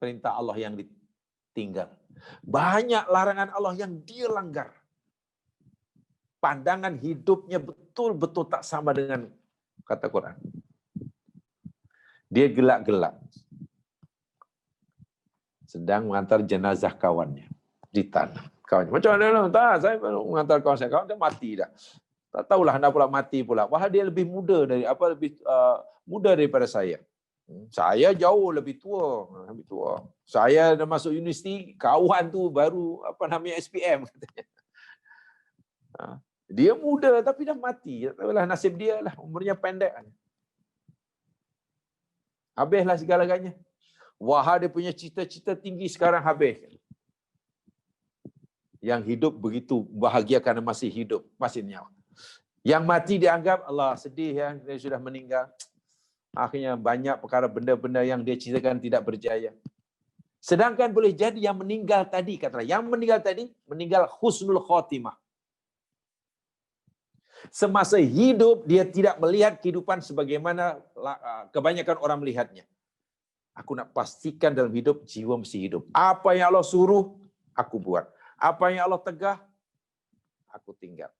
perintah Allah yang ditinggal. Banyak larangan Allah yang dia langgar. Pandangan hidupnya betul-betul tak sama dengan kata Quran. Dia gelak-gelak. Sedang mengantar jenazah kawannya di tanah. Kawannya, macam mana? Tak, saya mengantar kawan saya. Kawan dia mati dah. Tak tahulah hendak pula mati pula. Wah, dia lebih muda muda daripada saya. Saya jauh lebih tua, Saya dah masuk universiti, kawan tu baru SPM katanya. Dia muda tapi dah mati. Tak tahulah nasib dia lah, umurnya pendek. Habislah segala-galanya. Wah, dia punya cita-cita tinggi sekarang habis. Yang hidup begitu bahagia kerana masih hidup, masih nyawa. Yang mati dianggap, Allah sedih ya, dia sudah meninggal. Akhirnya banyak perkara benda-benda yang dia citakan tidak berjaya. Sedangkan boleh jadi yang meninggal tadi, katalah, yang meninggal tadi, meninggal husnul khotimah. Semasa hidup, dia tidak melihat kehidupan sebagaimana kebanyakan orang melihatnya. Aku nak pastikan dalam hidup, jiwa mesti hidup. Apa yang Allah suruh, aku buat. Apa yang Allah tegah, aku tinggal.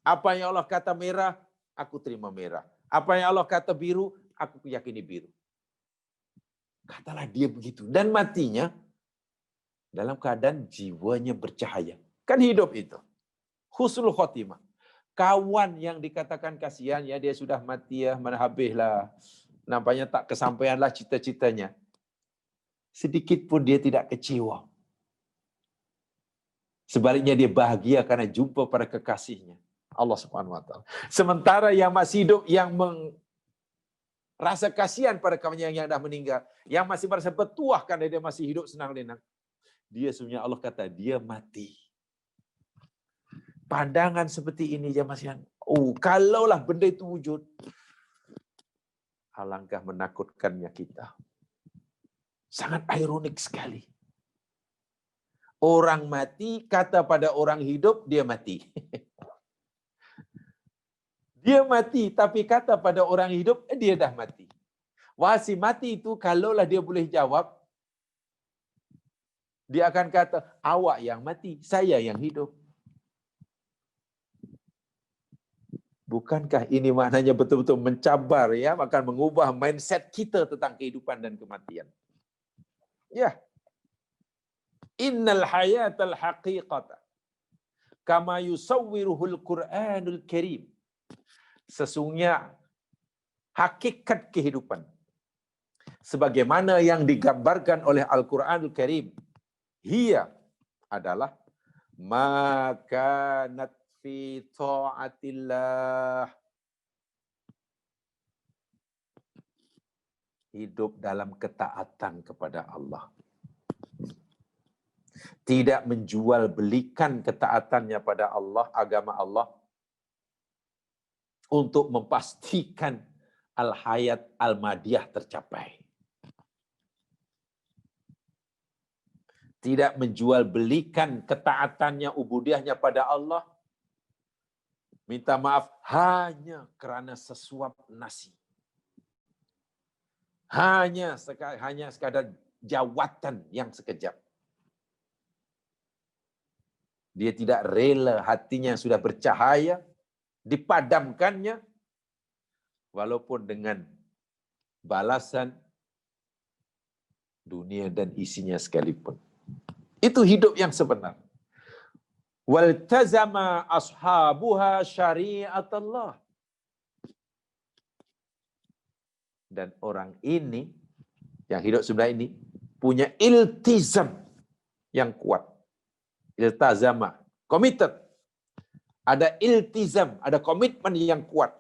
Apa yang Allah kata merah, aku terima merah. Apa yang Allah kata biru, aku yakini biru. Katalah dia begitu. Dan matinya dalam keadaan jiwanya bercahaya. Kan hidup itu. Husnul khotimah. Kawan yang dikatakan kasihan, ya dia sudah mati ya, mana habislah. Nampaknya tak kesampaianlah cita-citanya. Sedikit pun dia tidak kecewa. Sebaliknya dia bahagia karena jumpa pada kekasihnya. Allah Subhanahu wa taala. Sementara yang masih hidup, yang rasa kasihan pada kawannya yang dah meninggal, yang masih merasa bertuah kerana dia masih hidup senang-senang, dia sebenarnya Allah kata dia mati. Pandangan seperti ini dia masih, kalaulah benda itu wujud, alangkah menakutkannya kita. Sangat ironik sekali. Orang mati kata pada orang hidup dia mati. Dia mati, tapi kata pada orang hidup, dia dah mati. Wah, si mati itu, kalaulah dia boleh jawab, dia akan kata, awak yang mati, saya yang hidup. Bukankah ini maknanya betul-betul mencabar, ya, akan mengubah mindset kita tentang kehidupan dan kematian. Ya. Innal hayatal haqiqata kama yusawwiruhul Qur'anul Karim. Sesungguhnya hakikat kehidupan sebagaimana yang digambarkan oleh Al-Qur'anul Karim, hiya adalah makanat fi ta'atillah, hidup dalam ketaatan kepada Allah. Tidak menjual belikan ketaatannya pada Allah, agama Allah, untuk memastikan al-hayat al-madiyah tercapai. Tidak menjual belikan ketaatannya, ubudiyahnya pada Allah, minta maaf hanya kerana sesuap nasi. Hanya sekadar jawatan yang sekejap. Dia tidak rela hatinya sudah bercahaya, dipadamkannya, walaupun dengan balasan dunia dan isinya sekalipun. Itu hidup yang sebenar. Waltazama ashabuha syari'atallah. Dan orang ini, yang hidup sebenar ini, punya iltizam yang kuat. Iltazama, committed. Ada iltizam, ada komitmen yang kuat.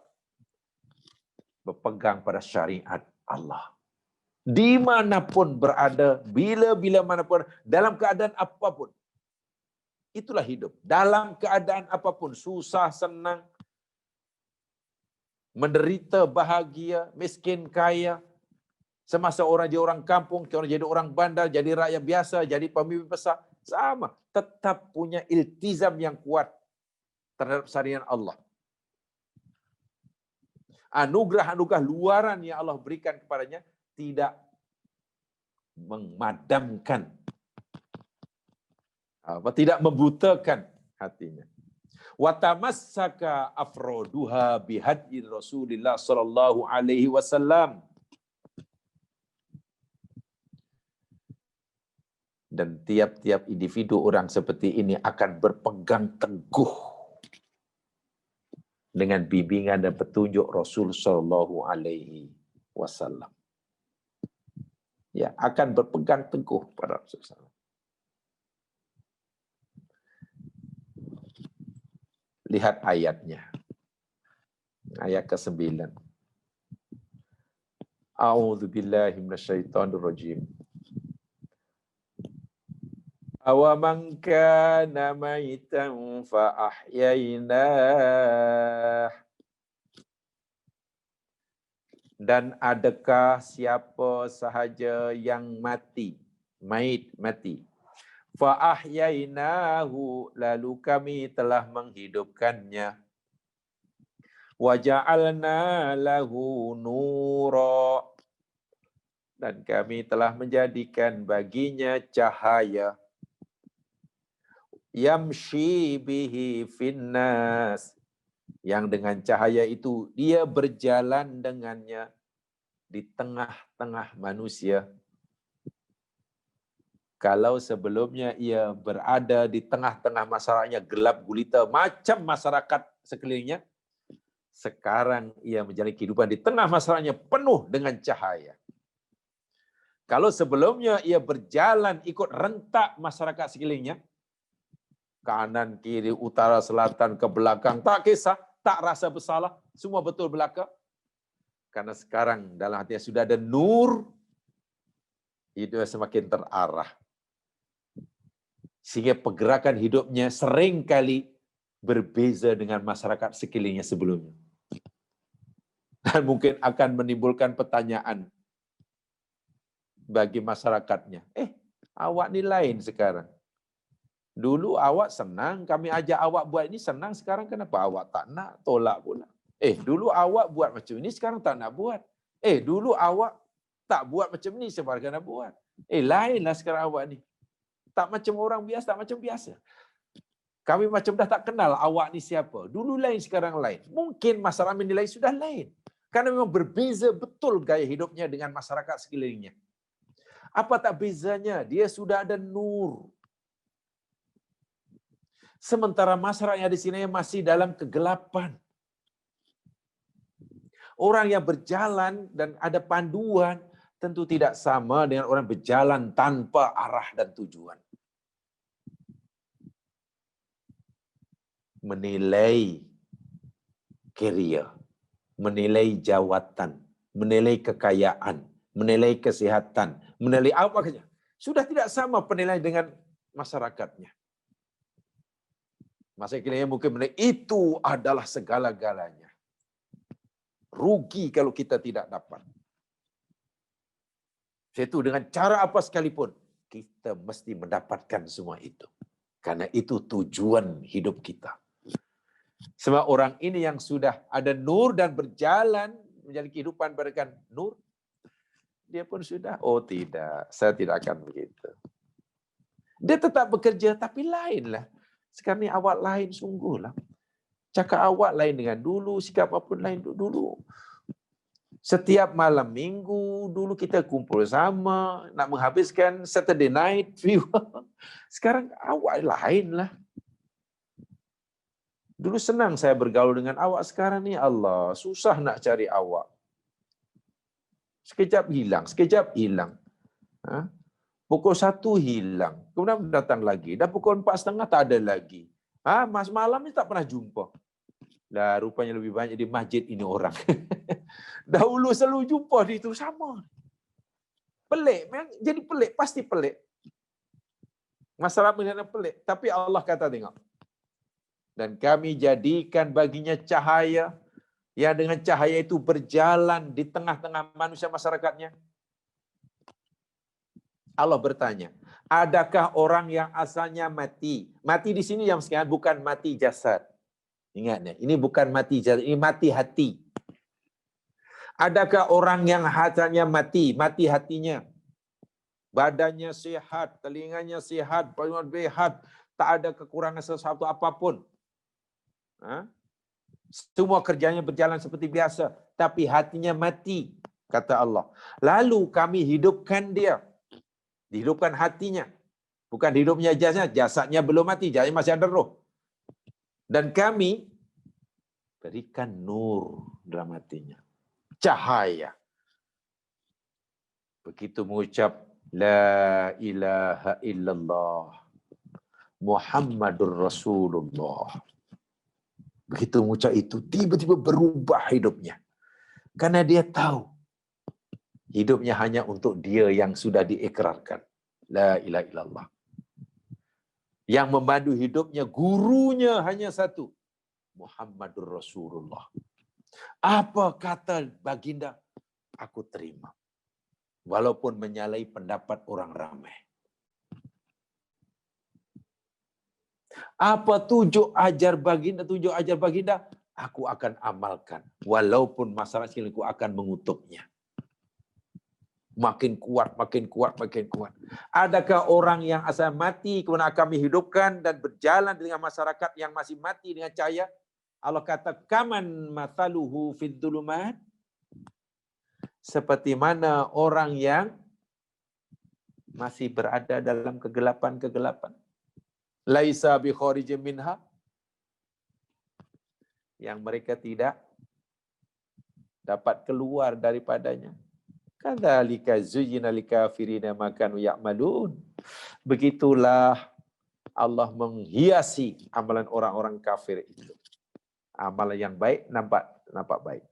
Berpegang pada syariat Allah. Dimanapun berada, bila-bila manapun, dalam keadaan apapun. Itulah hidup. Dalam keadaan apapun, susah, senang, menderita, bahagia, miskin, kaya. Semasa orang jadi orang kampung, orang jadi orang bandar, jadi rakyat biasa, jadi pemimpin besar. Sama. Tetap punya iltizam yang kuat terhadap syariat Allah. Anugerah-anugerah luaran yang Allah berikan kepadanya tidak memadamkan, tidak membutakan hatinya. Wa tamassaka afroduha bihadyi Rasulillah sallallahu alaihi wasallam. Dan tiap-tiap individu orang seperti ini akan berpegang teguh dengan bimbingan dan petunjuk Rasul sallallahu alaihi wasallam. Ya, akan berpegang teguh pada Rasulullah. Lihat ayatnya. Ayat ke-9. A'udzu billahi minasyaitonir rajim. Awaman kana maitan fa ahyaynah. Dan adakah siapa sahaja yang mati, mati. Fa ahyainahu, lalu kami telah menghidupkannya. Wa ja'alna lahu nura, dan kami telah menjadikan baginya cahaya. Yamshi bihi finnas, yang dengan cahaya itu dia berjalan dengannya di tengah-tengah manusia. Kalau sebelumnya ia berada di tengah-tengah masyarakatnya gelap gulita macam masyarakat sekelilingnya, sekarang ia menjalani kehidupan di tengah masyarakatnya penuh dengan cahaya. Kalau sebelumnya ia berjalan ikut rentak masyarakat sekelilingnya, kanan, kiri, utara, selatan, ke belakang, tak kisah, tak rasa bersalah, semua betul belaka. Karena sekarang dalam hatinya sudah ada nur, hidupnya semakin terarah. Sehingga pergerakan hidupnya seringkali berbeza dengan masyarakat sekelilingnya sebelumnya. Dan mungkin akan menimbulkan pertanyaan bagi masyarakatnya. Awak ni lain sekarang. Dulu awak senang, kami ajak awak buat ini senang, sekarang kenapa awak tak nak, tolak pula. Dulu awak buat macam ini, sekarang tak nak buat. Dulu awak tak buat macam ini, sekarang nak buat. Lainlah sekarang awak ni. Tak macam orang biasa, tak macam biasa. Kami macam dah tak kenal awak ni siapa. Dulu lain, sekarang lain. Mungkin masyarakat menilai sudah lain. Karena memang berbeza betul gaya hidupnya dengan masyarakat sekelilingnya. Apa tak bezanya? Dia sudah ada nur. Sementara masyarakat di sini masih dalam kegelapan. Orang yang berjalan dan ada panduan tentu tidak sama dengan orang berjalan tanpa arah dan tujuan. Menilai career, menilai jawatan, menilai kekayaan, menilai kesihatan, menilai apa saja. Sudah tidak sama penilaian dengan masyarakatnya. Masa kini mungkin itu adalah segala-galanya. Rugi kalau kita tidak dapat. Itu dengan cara apa sekalipun, kita mesti mendapatkan semua itu. Karena itu tujuan hidup kita. Sebab orang ini yang sudah ada nur dan berjalan menjadi kehidupan berikan nur, dia pun sudah, oh tidak, saya tidak akan begitu. Dia tetap bekerja, tapi lainlah. Sekarang ni awak lain sungguhlah. Cakap awak lain dengan dulu, sikap apapun lain dulu. Setiap malam minggu, dulu kita kumpul sama, nak menghabiskan Saturday night view. Sekarang awak lain lah. Dulu senang saya bergaul dengan awak, sekarang ni Allah, susah nak cari awak. Sekejap hilang. Ha? Pukul 1 hilang, kemudian datang lagi. Dah pukul 4:30 tak ada lagi. Mas malam ni tak pernah jumpa. Dah rupanya lebih banyak di masjid ini orang. Dahulu selalu jumpa di itu sama. Pelik, jadi pelik, pasti pelik. Masalah mengenai pelik, tapi Allah kata tengok. Dan kami jadikan baginya cahaya, yang dengan cahaya itu berjalan di tengah-tengah manusia masyarakatnya. Allah bertanya, adakah orang yang asalnya mati? Mati di sini yang sekian bukan mati jasad. Ingat ya, ini bukan mati jasad, ini mati hati. Adakah orang yang asalnya mati hatinya? Badannya sehat, telinganya sehat, pandangan sehat, tak ada kekurangan sesuatu apapun. Semua kerjanya berjalan seperti biasa, tapi hatinya mati, kata Allah. Lalu kami hidupkan dia. Dihidupkan hatinya. Bukan hidupnya jasadnya. Jasadnya belum mati. Jasadnya masih ada roh. Dan kami berikan nur dalam hatinya. Cahaya. Begitu mengucap La ilaha illallah Muhammadur Rasulullah. Begitu mengucap itu, tiba-tiba berubah hidupnya. Karena dia tahu hidupnya hanya untuk dia yang sudah diikrarkan. La ilaha illallah. Yang memandu hidupnya, gurunya hanya satu. Muhammadur Rasulullah. Apa kata baginda? Aku terima. Walaupun menyalahi pendapat orang ramai. Apa tunjuk ajar baginda? Aku akan amalkan. Walaupun masyarakat sekeliling akan mengutuknya. Makin kuat. Adakah orang yang asal mati kemudian kami hidupkan dan berjalan dengan masyarakat yang masih mati dengan cahaya? Allah kata, kaman mathaluhu fid dhulumat. Seperti mana orang yang masih berada dalam kegelapan. Laisa bi kharijin minha. Yang mereka tidak dapat keluar daripadanya. Kadzalika zuyyina likafirina ma kanu ya'malun. Begitulah Allah menghiasi amalan orang-orang kafir itu. Amalan yang baik nampak baik.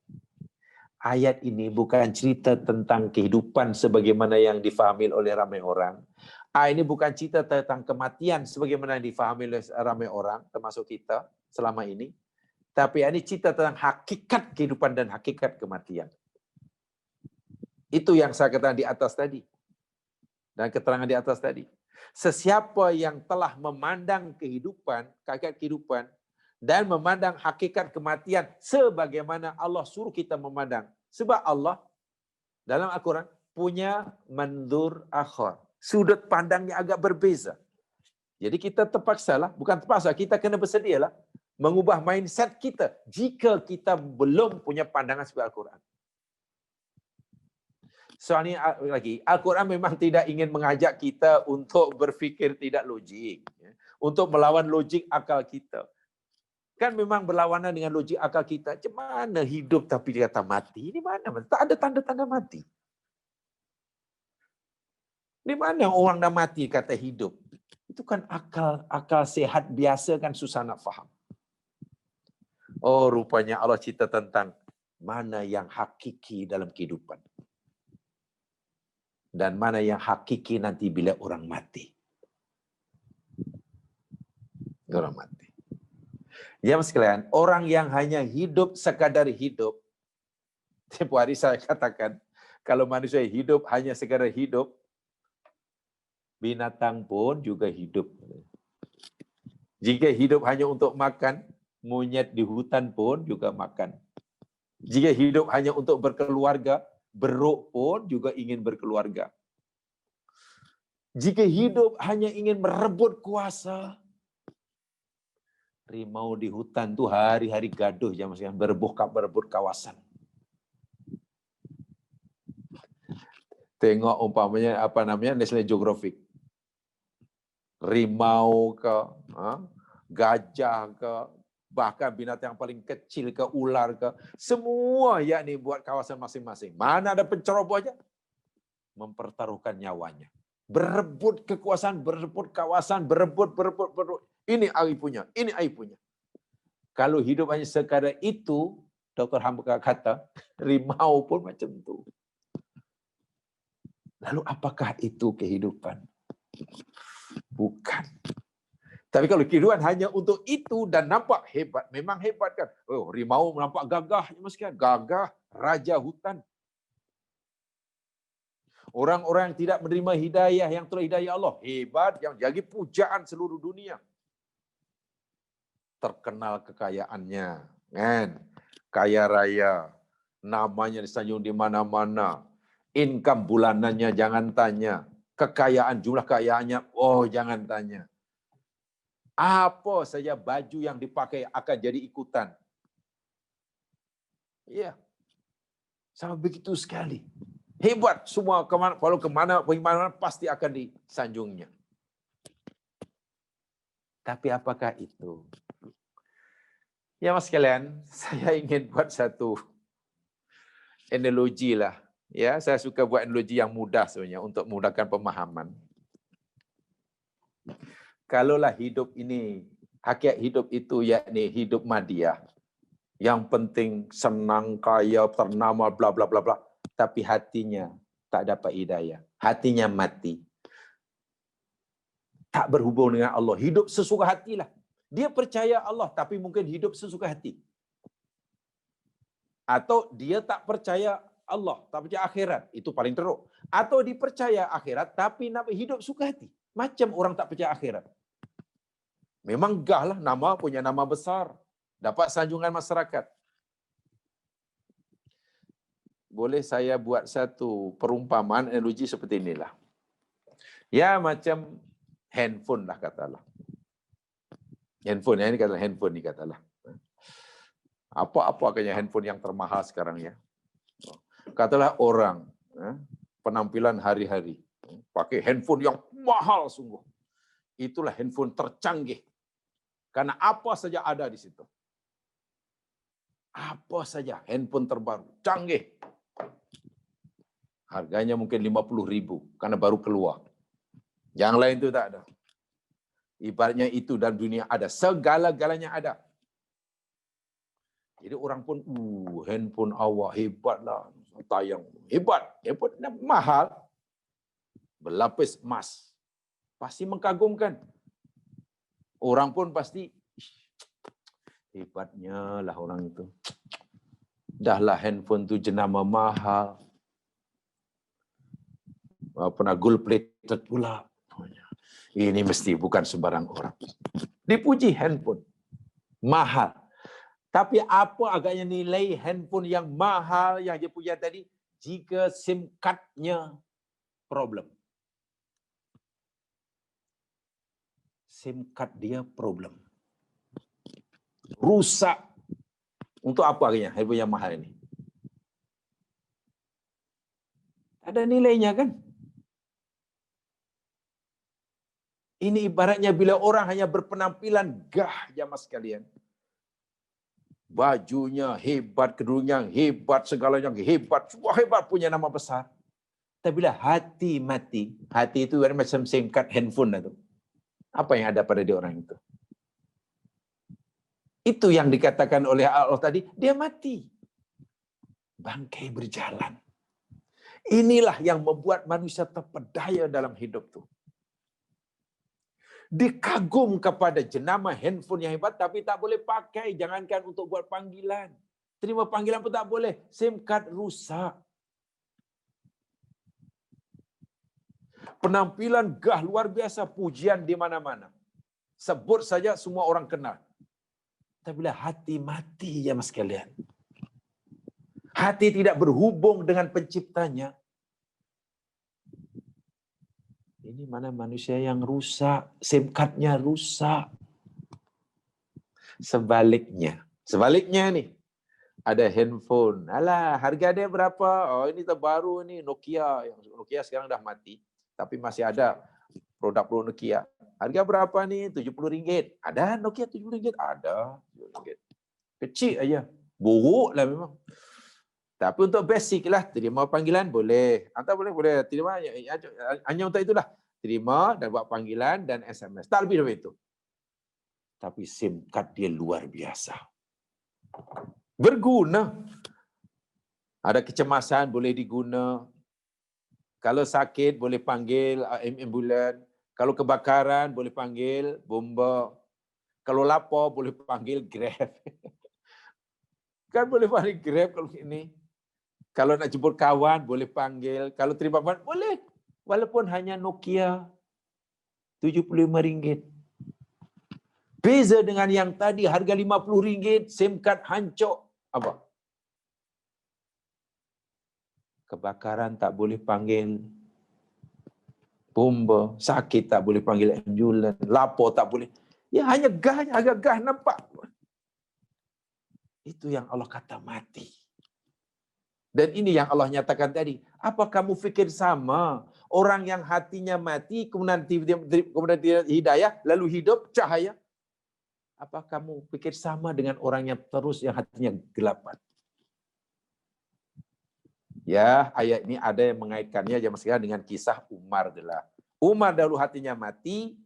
Ayat ini bukan cerita tentang kehidupan sebagaimana yang difahami oleh ramai orang. Ini bukan cerita tentang kematian sebagaimana yang difahami oleh ramai orang, termasuk kita selama ini. Tapi ini cerita tentang hakikat kehidupan dan hakikat kematian. Itu yang saya katakan di atas tadi. Dan keterangan di atas tadi. Sesiapa yang telah memandang kehidupan, hakikat kehidupan, dan memandang hakikat kematian sebagaimana Allah suruh kita memandang. Sebab Allah dalam Al-Quran punya mandur akhar. Sudut pandangnya agak berbeza. Jadi kita terpaksalah, bukan terpaksa, kita kena bersedialah mengubah mindset kita jika kita belum punya pandangan seperti Al-Quran. Soalnya lagi, Al-Quran memang tidak ingin mengajak kita untuk berfikir tidak logik. Untuk melawan logik akal kita. Kan memang berlawanan dengan logik akal kita. Macam mana hidup tapi dia kata mati? Ini mana? Tak ada tanda-tanda mati. Di mana orang dah mati kata hidup? Itu kan akal sehat biasa kan susah nak faham. Oh, rupanya Allah cerita tentang mana yang hakiki dalam kehidupan. Dan mana yang hakiki nanti bila orang mati. Orang mati. Ya sekalian, orang yang hanya hidup sekadar hidup, tempoh hari saya katakan, kalau manusia hidup hanya sekadar hidup, binatang pun juga hidup. Jika hidup hanya untuk makan, monyet di hutan pun juga makan. Jika hidup hanya untuk berkeluarga, beruk pun juga ingin berkeluarga. Jika hidup hanya ingin merebut kuasa, rimau di hutan tuh hari-hari gaduh ya Mas, berebut kawasan. Tengok umpamanya apa namanya National Geographic. Rimau ke, gajah ke, bahkan binatang yang paling kecil ke, ular ke, semua yakni buat kawasan masing-masing. Mana ada penceroboh aja mempertaruhkan nyawanya. Berebut kekuasaan, berebut kawasan, berebut. Ini ai punya, ini ai punya. Kalau hidup hanya sekadar itu, Dr. Hamka kata, rimau pun macam itu. Lalu apakah itu kehidupan? Bukan. Tapi kalau kehidupan hanya untuk itu dan nampak hebat, memang hebat kan? Oh, rimau nampak gagah, gagah, raja hutan. Orang-orang yang tidak menerima hidayah yang telah hidayah Allah, hebat, yang jadi pujaan seluruh dunia. Terkenal kekayaannya, kan? Kaya raya, namanya disanjung di mana-mana. Income bulanannya jangan tanya. Kekayaan, jumlah kekayaannya, oh jangan tanya. Apa saja baju yang dipakai akan jadi ikutan. Iya. Sama begitu sekali. Hebat semua kalau kemana pasti akan disanjungnya. Tapi apakah itu? Ya Mas sekalian, saya ingin buat satu analogi lah. Ya, saya suka buat analogi yang mudah sebenarnya untuk memudahkan pemahaman. Kalaulah hidup ini, hakikat hidup itu yakni hidup madiah. Yang penting senang, kaya, ternama, bla bla bla bla. Tapi hatinya tak dapat hidayah. Hatinya mati. Tak berhubung dengan Allah. Hidup sesuka hatilah. Dia percaya Allah, tapi mungkin hidup sesuka hati. Atau dia tak percaya Allah, tak percaya akhirat. Itu paling teruk. Atau dipercaya akhirat, tapi nak hidup suka hati. Macam orang tak percaya akhirat. Memang gah lah, punya nama besar. Dapat sanjungan masyarakat. Boleh saya buat satu perumpamaan analogi seperti inilah. Ya macam handphone lah katalah. Handphone, ini katalah handphone ni katalah. Apa kayaknya handphone yang termahal sekarang ya. Katalah orang penampilan hari-hari pakai handphone yang mahal sungguh. Itulah handphone tercanggih. Karena apa saja ada di situ. Apa saja handphone terbaru, canggih. Harganya mungkin 50.000 karena baru keluar. Yang lain itu tak ada. Ibaratnya itu dalam dunia ada, segala-galanya ada. Jadi orang pun, handphone awak hebatlah, tayang hebat, mahal, berlapis emas, pasti mengagumkan. Orang pun pasti, hebatnya lah orang itu. Dahlah handphone tu jenama mahal. Pernah gold plated pula. Ini mesti bukan sembarang orang. Dipuji handphone. Mahal. Tapi apa agaknya nilai handphone yang mahal yang dia punya tadi? Jika SIM card-nya problem. SIM card dia problem. Rusak. Untuk apa agaknya handphone yang mahal ini? Ada nilainya kan? Ini ibaratnya bila orang hanya berpenampilan gah jamaah sekalian. Bajunya hebat, kedurungnya hebat, segalanya hebat, semua hebat, punya nama besar. Tapi bila hati mati, hati itu macam SIM card handphone itu. Apa yang ada pada dia orang itu? Itu yang dikatakan oleh Allah tadi, dia mati. Bangkai berjalan. Inilah yang membuat manusia terpedaya dalam hidup itu. Dia kagum kepada jenama handphone yang hebat, tapi tak boleh pakai. Jangankan untuk buat panggilan. Terima panggilan pun tak boleh. SIM card rusak. Penampilan gah luar biasa, pujian di mana-mana. Sebut saja semua orang kenal. Tapi bila hati mati ya mas sekalian. Hati tidak berhubung dengan penciptanya. Ini mana manusia yang rusak, SIM card-nya rusak. Sebaliknya nih, ada handphone. Alah, harga dia berapa? Oh, ini terbaru nih, Nokia. Nokia sekarang dah mati, tapi masih ada produk-produk Nokia. Harga berapa nih? RM70. Ada Nokia RM70? Ada. Kecil aja. Buruk lah memang. Tapi untuk basic lah, terima panggilan boleh. Atau boleh terima hanya untuk itulah. Terima dan buat panggilan dan SMS. Tak lebih dari itu. Tapi SIM card dia luar biasa. Berguna. Ada kecemasan boleh diguna. Kalau sakit boleh panggil ambulan. Kalau kebakaran boleh panggil bomba. Kalau lapar boleh panggil Grab. Kan boleh panggil Grab kalau ini. Kalau nak jemput kawan boleh panggil. Kalau terima panggilan boleh. Walaupun hanya Nokia RM75. Beza dengan yang tadi harga RM50, SIM card hancur. Apa? Kebakaran tak boleh panggil bomba, sakit tak boleh panggil ambulan, lapar tak boleh. Ya hanya gah, agak gah nampak. Itu yang Allah kata mati. Dan ini yang Allah nyatakan tadi. Apa kamu fikir sama? Orang yang hatinya mati, kemudian dia hidayah, lalu hidup cahaya. Apa kamu fikir sama dengan orang yang terus yang hatinya gelapan? Ya, ayat ini ada yang mengaitkannya jemaah sekalian dengan kisah Umar adalah. Umar dahulu hatinya mati,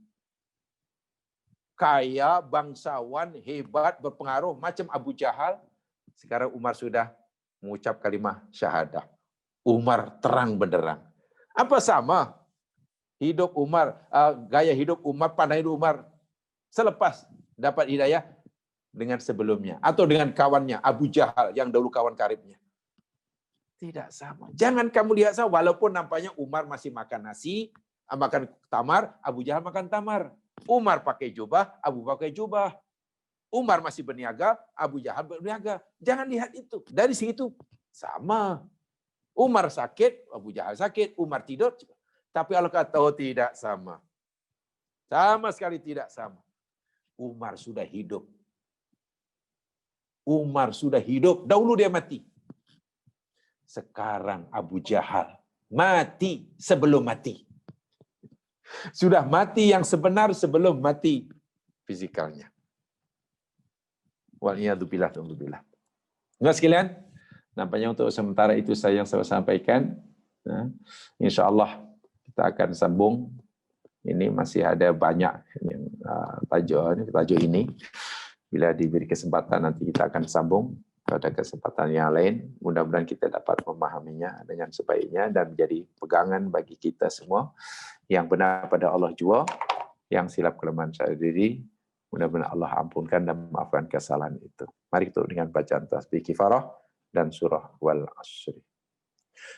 kaya, bangsawan, hebat, berpengaruh, macam Abu Jahal. Sekarang Umar sudah mengucap kalimah syahadah. Umar terang benderang. Apa sama? Hidup Umar, gaya hidup Umar, pandai hidup Umar selepas dapat hidayah dengan sebelumnya. Atau dengan kawannya, Abu Jahal yang dahulu kawan karibnya. Tidak sama. Jangan kamu lihat sama, walaupun nampaknya Umar masih makan nasi, makan tamar, Abu Jahal makan tamar. Umar pakai jubah, Abu pakai jubah. Umar masih berniaga, Abu Jahal berniaga. Jangan lihat itu. Dari situ sama. Umar sakit, Abu Jahal sakit. Umar tidur. Tapi Allah kata, oh tidak sama. Sama sekali tidak sama. Umar sudah hidup. Umar sudah hidup. Dahulu dia mati. Sekarang Abu Jahal mati sebelum mati. Sudah mati yang sebenar sebelum mati fizikalnya. Waliyadzubillah. Nah sekalian, nampaknya untuk sementara itu saya yang saya sampaikan. Nah, InsyaAllah kita akan sambung. Ini masih ada banyak yang tajuk ini. Bila diberi kesempatan nanti kita akan sambung pada kesempatan yang lain. Mudah-mudahan kita dapat memahaminya dengan sebaiknya dan menjadi pegangan bagi kita semua. Yang benar pada Allah jua, yang silap kelemahan saya diri. Mudah-mudahan Allah ampunkan dan maafkan kesalahan itu. Mari kita dengan bacaan tasbih kifarah dan surah wal asri.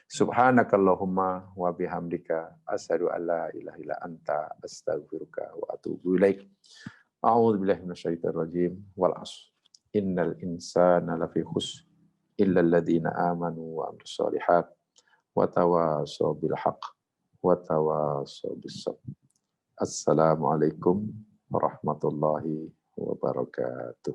Subhanakallahumma wa bihamdika asyhadu an la ilaha illa anta astaghfiruka wa atubu ilaik. A'udzu billahi minasyaitonir rajim. Wal 'ashr. Innal insana lafi khusr illa alladziina aamanu wa 'amilus shalihat wa tawashaw bil haqq wa tawashaw bis sabr. Assalamualaikum warahmatullahi wabarakatuh.